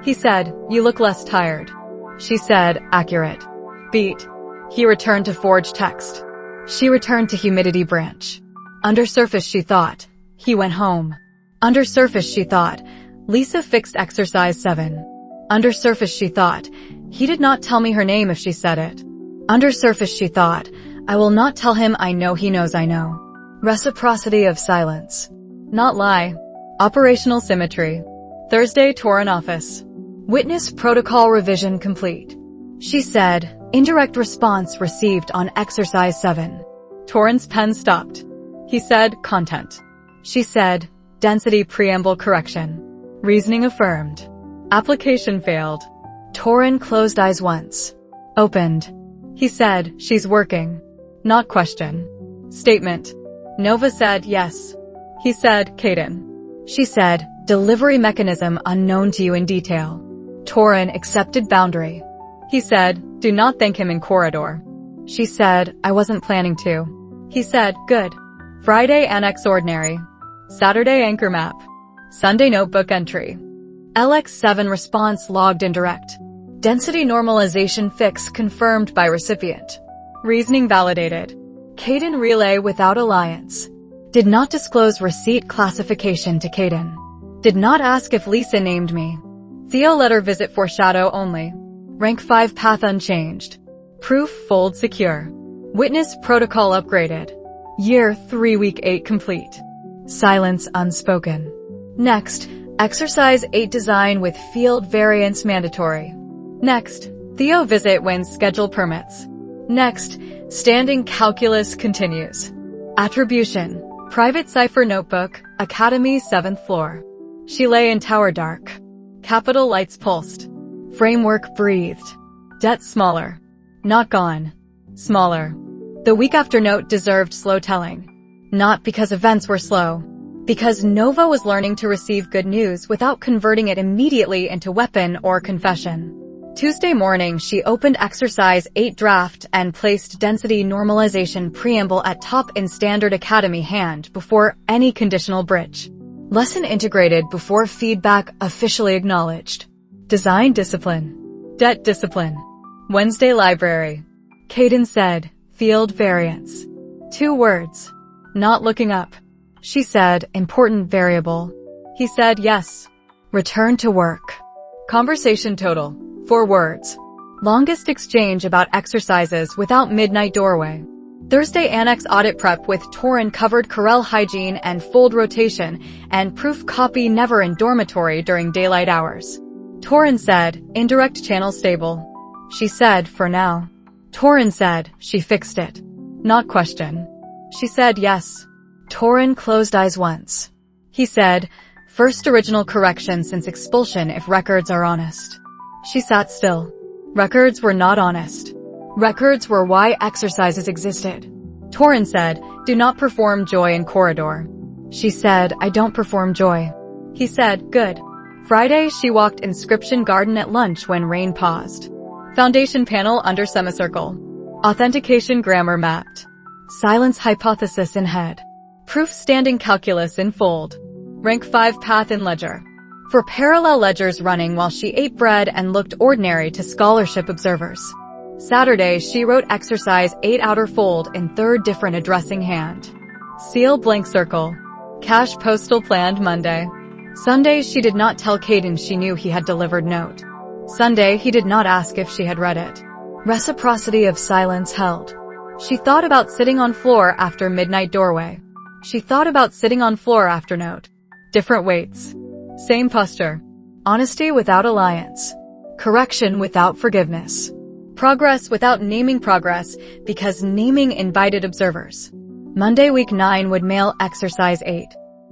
Speaker 1: He said, you look less tired. She said, accurate. Beat. He returned to forge text. She returned to humidity branch. Undersurface she thought. He went home. Undersurface she thought. Lysa fixed exercise 7. Undersurface she thought. He did not tell me her name if she said it. Undersurface she thought. I will not tell him I know he knows I know. Reciprocity of silence. Not lie. Operational symmetry. Thursday Torin office. Witness protocol revision complete. She said, indirect response received on exercise 7. Torin's pen stopped. He said, content. She said, density preamble correction. Reasoning affirmed. Application failed. Torin closed eyes once. Opened. He said, she's working. Not question. Statement. Nova said, yes. He said, Caden. She said, delivery mechanism unknown to you in detail. Torin accepted boundary. He said, do not thank him in corridor. She said, I wasn't planning to. He said, good. Friday annex ordinary. Saturday anchor map. Sunday notebook entry. LX7 response logged indirect. Density normalization fix confirmed by recipient. Reasoning validated. Caden relay without alliance. Did not disclose receipt classification to Caden. Did not ask if Lysa named me. Theo letter visit foreshadow only. Rank 5 path unchanged. Proof fold secure. Witness protocol upgraded. Year 3 week 8 complete. Silence unspoken. Next, exercise 8 design with field variance mandatory. Next, Theo visit when schedule permits. Next, standing calculus continues. Attribution. Private cipher notebook, Academy 7th floor. She lay in tower dark. Capital lights pulsed. Framework breathed. Debt smaller. Not gone. Smaller. The week after note deserved slow telling. Not because events were slow. Because Nova was learning to receive good news without converting it immediately into weapon or confession. Tuesday morning, she opened exercise 8 draft and placed density normalization preamble at top in standard academy hand before any conditional bridge. Lesson integrated before feedback officially acknowledged. Design discipline. Debt discipline. Wednesday library. Caden said, field variance. 2 words. Not looking up. She said, important variable. He said, yes. Return to work. Conversation total. 4 words. Longest exchange about exercises without midnight doorway. Thursday annex audit prep with Torin covered Corel hygiene and fold rotation and proof copy never in dormitory during daylight hours. Torin said, indirect channel stable. She said, for now. Torin said, she fixed it. Not question. She said, yes. Torin closed eyes once. He said, first original correction since expulsion if records are honest. She sat still. Records were not honest. Records were why exercises existed. Torin said, do not perform joy in corridor. She said, I don't perform joy. He said, good. Friday she walked inscription garden at lunch when rain paused. Foundation panel under semicircle. Authentication grammar mapped. Silence hypothesis in head. Proof standing calculus in fold. Rank 5 path in ledger. For parallel ledgers running while she ate bread and looked ordinary to scholarship observers. Saturday, she wrote exercise 8 outer fold in 3rd different addressing hand. Seal blank circle. Cash postal planned Monday. Sunday, she did not tell Caden she knew he had delivered note. Sunday, he did not ask if she had read it. Reciprocity of silence held. She thought about sitting on floor after midnight doorway. She thought about sitting on floor after note. Different weights. Same posture. Honesty without alliance. Correction without forgiveness. Progress without naming progress, because naming invited observers. Monday week 9 would mail exercise 8.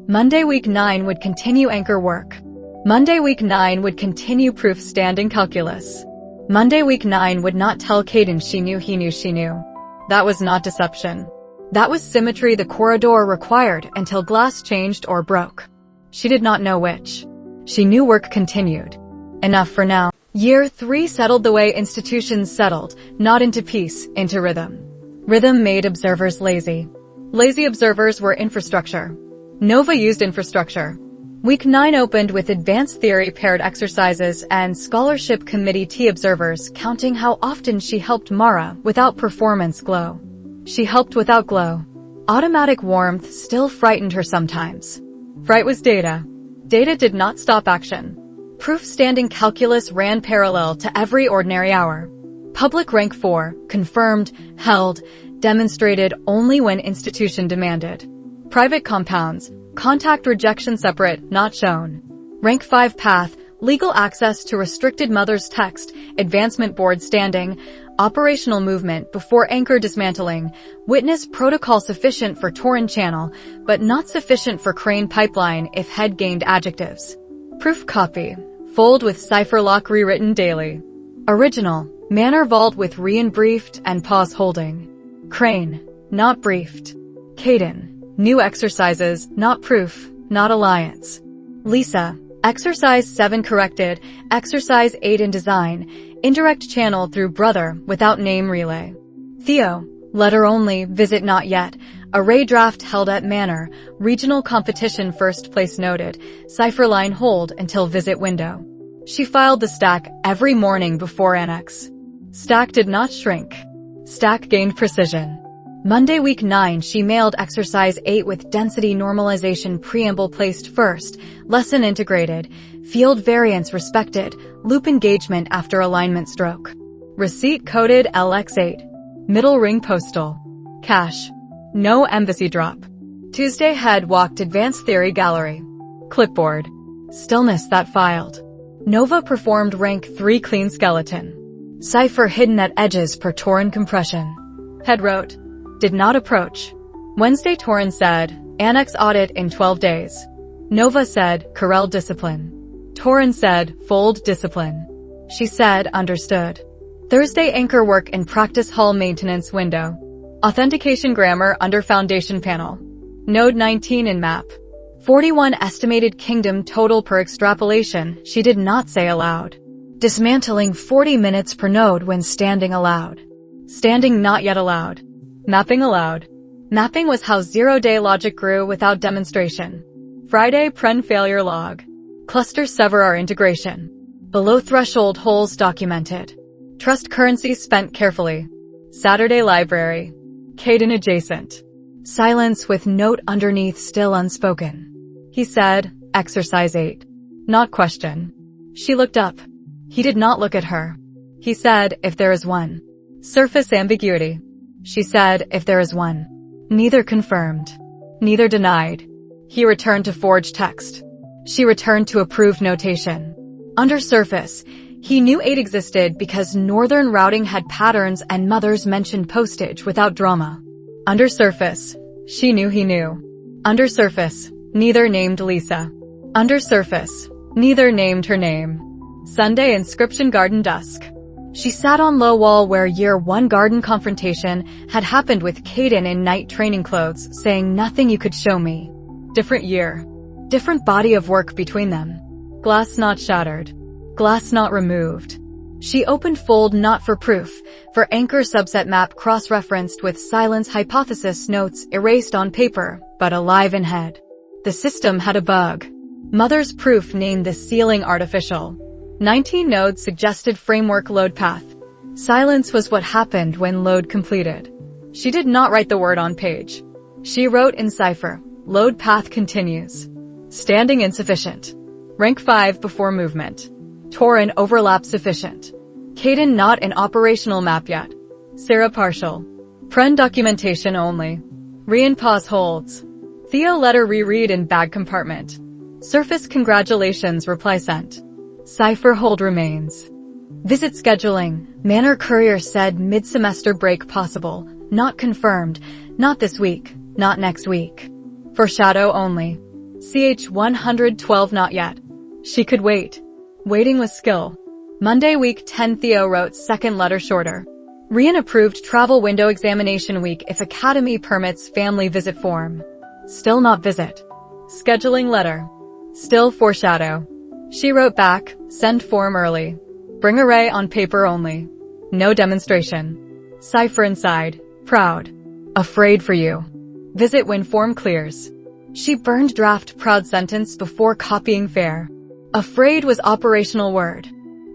Speaker 1: Monday week 9 would continue anchor work. Monday week 9 would continue proof standing calculus. Monday week 9 would not tell Caden she knew he knew she knew. That was not deception. That was symmetry the corridor required until glass changed or broke. She did not know which. She knew work continued. Enough for now. Year 3 settled the way institutions settled, not into peace, into rhythm. Rhythm made observers lazy. Lazy observers were infrastructure. Nova used infrastructure. Week 9 opened with advanced theory paired exercises and scholarship committee T observers counting how often she helped Mara without performance glow. She helped without glow. Automatic warmth still frightened her sometimes. Fright was data. Data did not stop action. Proof standing calculus ran parallel to every ordinary hour. Public rank 4, confirmed, held, demonstrated only when institution demanded. Private compounds, contact rejection separate, not shown. Rank 5 path, legal access to restricted mother's text, advancement board standing, operational movement before anchor dismantling, witness protocol sufficient for Torrent channel, but not sufficient for crane pipeline if head gained adjectives. Proof copy, fold with cipher lock rewritten daily. Original, manner vault with re-briefed and pause holding. Crane, not briefed. Caden, new exercises, not proof, not alliance. Lysa, exercise 7 corrected, exercise 8 in design, indirect channel through brother without name relay. Theo, letter only, visit not yet, array draft held at manor, regional competition first place noted, cipher line hold until visit window. She filed the stack every morning before annex. Stack did not shrink. Stack gained precision. Monday week 9 she mailed exercise 8 with density normalization preamble placed first, lesson integrated, field variance respected, loop engagement after alignment stroke. Receipt coded LX8. Middle ring postal. Cash. No embassy drop. Tuesday head walked advanced theory gallery. Clipboard. Stillness that filed. Nova performed rank 3 clean skeleton. Cipher hidden at edges per Torrent compression. Head wrote. Did not approach. Wednesday Torrent said, annex audit in 12 days. Nova said, corral discipline. Torrent said, fold discipline. She said, understood. Thursday anchor work in practice hall maintenance window. Authentication grammar under foundation panel. Node 19 in map. 41 estimated kingdom total per extrapolation, she did not say aloud. Dismantling 40 minutes per node when standing allowed. Standing not yet allowed. Mapping allowed. Mapping was how zero-day logic grew without demonstration. Friday pren failure log. Cluster sever our integration. Below threshold holes documented. Trust currency spent carefully. Saturday library. Caden adjacent. Silence with note underneath still unspoken. He said, exercise 8. Not question. She looked up. He did not look at her. He said, if there is one. Surface ambiguity. She said, if there is one. Neither confirmed. Neither denied. He returned to forged text. She returned to approved notation. Under surface, he knew 8 existed because northern routing had patterns and mothers mentioned postage without drama. Under surface, she knew he knew. Under surface, neither named Lysa. Under surface, neither named her name. Sunday inscription garden dusk. She sat on low wall where year 1 garden confrontation had happened with Caden in night training clothes, saying nothing you could show me. Different year. Different body of work between them. Glass not shattered. Glass not removed. She opened fold not for proof, for anchor subset map cross-referenced with silence hypothesis notes erased on paper, but alive in head. The system had a bug. Mother's proof named the ceiling artificial. 19 nodes suggested framework load path. Silence was what happened when load completed. She did not write the word on page. She wrote in cipher, load path continues. Standing insufficient. Rank 5 before movement. Torrent overlap sufficient. Caden not in operational map yet. Sarah partial. Pren documentation only. Rian pause holds. Theo letter reread in bag compartment. Surface congratulations reply sent. Cipher hold remains. Visit scheduling. Manor courier said mid-semester break possible. Not confirmed. Not this week. Not next week. Foreshadow only. CH 112 not yet. She could wait. Waiting was skill. Monday week 10 Theo wrote second letter shorter. Rian approved travel window examination week if academy permits family visit form. Still not visit. Scheduling letter. Still foreshadow. She wrote back, send form early. Bring array on paper only. No demonstration. Cipher inside. Proud. Afraid for you. Visit when form clears. She burned draft proud sentence before copying fair. Afraid was operational word.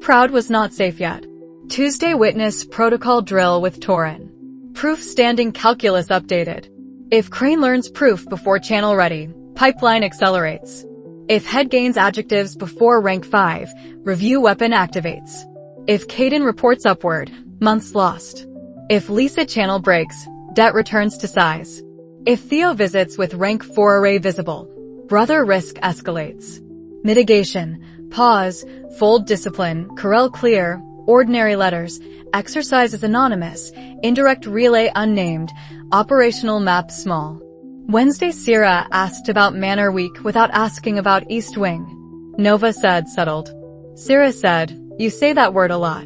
Speaker 1: Proud was not safe yet. Tuesday witness protocol drill with Torin. Proof standing calculus updated. If Crane learns proof before channel ready, pipeline accelerates. If head gains adjectives before rank 5, review weapon activates. If Caden reports upward, months lost. If Lysa channel breaks, debt returns to size. If Theo visits with rank 4 array visible, brother risk escalates. Mitigation, pause, fold discipline, corral clear, ordinary letters, exercises anonymous, indirect relay unnamed, operational map small. Wednesday Sierra asked about Manor Week without asking about East Wing. Nova said settled. Sierra said, you say that word a lot.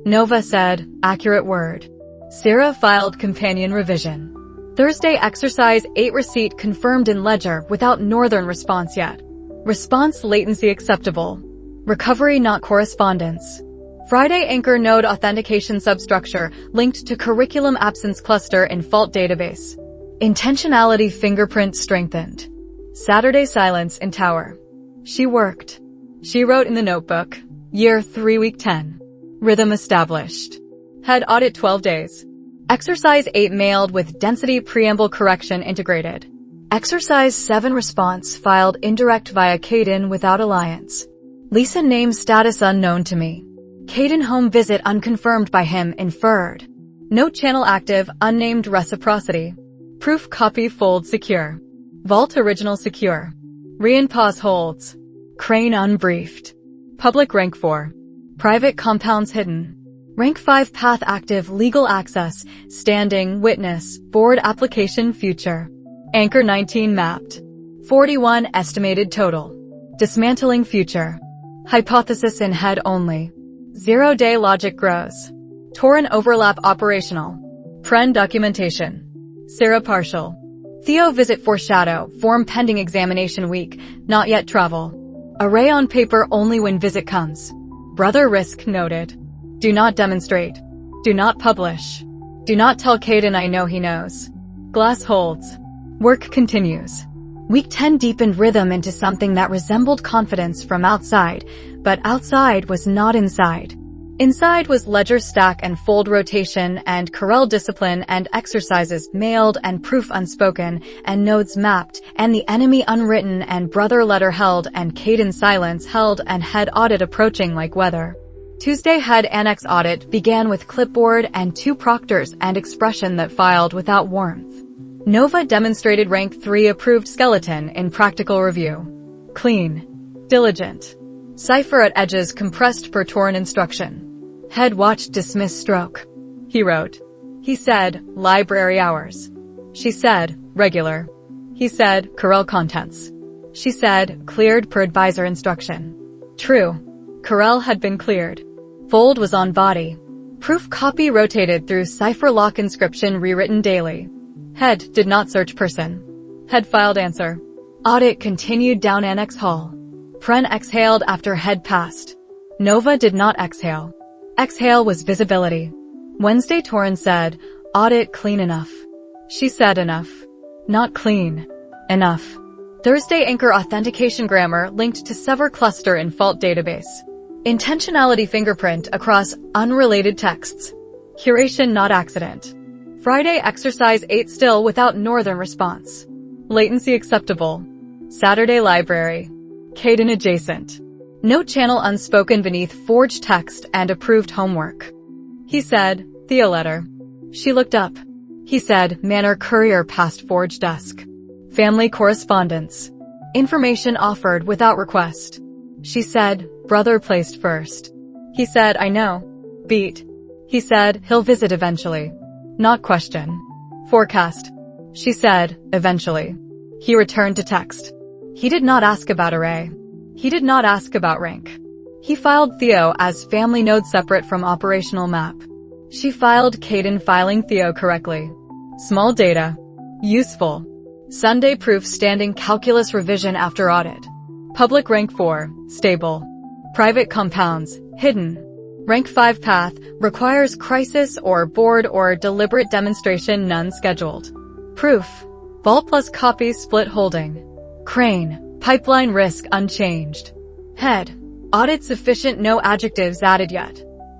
Speaker 1: Nova said, accurate word. Sierra filed companion revision. Thursday exercise 8 receipt confirmed in ledger without northern response yet. Response latency acceptable. Recovery not correspondence. Friday anchor node authentication substructure linked to curriculum absence cluster in fault database. Intentionality fingerprint strengthened. Saturday silence in tower. She worked. She wrote in the notebook. Year 3 week 10. Rhythm established. Head audit 12 days. Exercise 8 mailed with density preamble correction integrated. Exercise 7 response filed indirect via Caden without alliance. Lysa name status unknown to me. Caden home visit unconfirmed by him inferred. Note channel active unnamed reciprocity. Proof copy fold secure. Vault original secure. Rian pause holds. Crane unbriefed. Public rank 4. Private compounds hidden. Rank 5 path active legal access, standing, witness, board application future. Anchor 19 mapped. 41 estimated total. Dismantling future. Hypothesis in head only. 0-day logic grows. Torin overlap operational. Pren documentation. Sarah partial. Theo visit foreshadow, form pending examination week, not yet travel. Array on paper only when visit comes. Brother risk noted. Do not demonstrate. Do not publish. Do not tell Caden I know he knows. Glass holds. Work continues. Week 10 deepened rhythm into something that resembled confidence from outside, but outside was not inside. Inside was ledger stack and fold rotation and corral discipline and exercises mailed and proof unspoken and nodes mapped and the enemy unwritten and brother letter held and Caden silence held and head audit approaching like weather. Tuesday head annex audit began with clipboard and 2 proctors and expression that filed without warmth. Nova demonstrated rank 3 approved skeleton in practical review. Clean. Diligent. Cipher at edges compressed per Torin instruction. Head watched dismiss stroke. He wrote. He said, library hours. She said, regular. He said, corral contents. She said, cleared per advisor instruction. True. Corral had been cleared. Fold was on body. Proof copy rotated through cipher lock inscription rewritten daily. Head did not search person. Head filed answer. Audit continued down annex hall. Pren exhaled after head passed. Nova did not exhale. Exhale was visibility. Wednesday Torin said, audit clean enough. She said enough. Not clean. Enough. Thursday anchor authentication grammar linked to sever cluster in fault database. Intentionality fingerprint across unrelated texts. Curation not accident. Friday exercise 8 still without northern response. Latency acceptable. Saturday library. Caden adjacent. Note channel unspoken beneath forged text and approved homework. He said, Theo letter. She looked up. He said, Manor courier past forged desk. Family correspondence. Information offered without request. She said, brother placed first. He said, I know. Beat. He said, he'll visit eventually. Not question. Forecast. She said, eventually. He returned to text. He did not ask about array. He did not ask about rank. He filed Theo as family node separate from operational map. She filed Caden filing Theo correctly. Small data. Useful. Sunday proof standing calculus revision after audit. Public rank 4, stable. Private compounds, hidden. Rank 5 path, requires crisis or board or deliberate demonstration none scheduled. Proof. Vol plus copy split holding. Crane, pipeline risk unchanged. Head. Audit sufficient no adjectives added yet.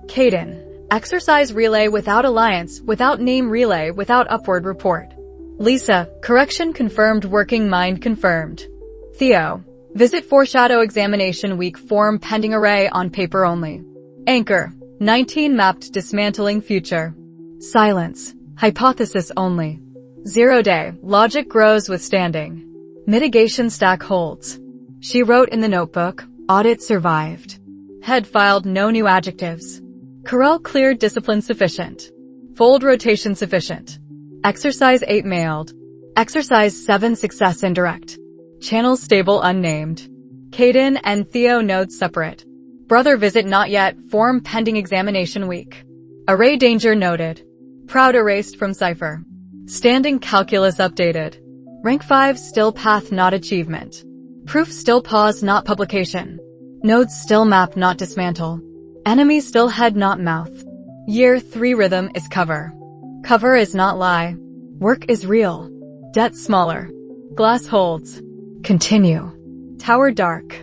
Speaker 1: Caden. Exercise relay without alliance, without name relay, without upward report. Lysa. Correction confirmed working mind confirmed. Theo. Visit foreshadow examination week form pending array on paper only. Anchor. 19 mapped dismantling future. Silence. Hypothesis only. 0 day. Logic grows with standing. Mitigation stack holds. She wrote in the notebook, audit survived. Head filed no new adjectives. Corel cleared discipline sufficient. Fold rotation sufficient. Exercise 8 mailed. Exercise 7 success indirect. Channel stable unnamed. Caden and Theo nodes separate. Brother visit not yet, form pending examination week. Array danger noted. Proud erased from cipher. Standing calculus updated. Rank 5 still path not achievement. Proof still pause not publication. Nodes still map not dismantle. Enemy still head not mouth. Year 3 rhythm is cover. Cover is not lie. Work is real. Debt smaller. Glass holds. Continue. Tower dark.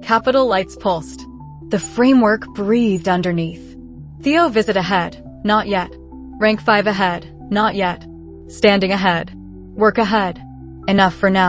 Speaker 1: Capital lights pulsed. The framework breathed underneath. Theo visit ahead, not yet. Rank 5 ahead, not yet. Standing ahead. Work ahead. Enough for now.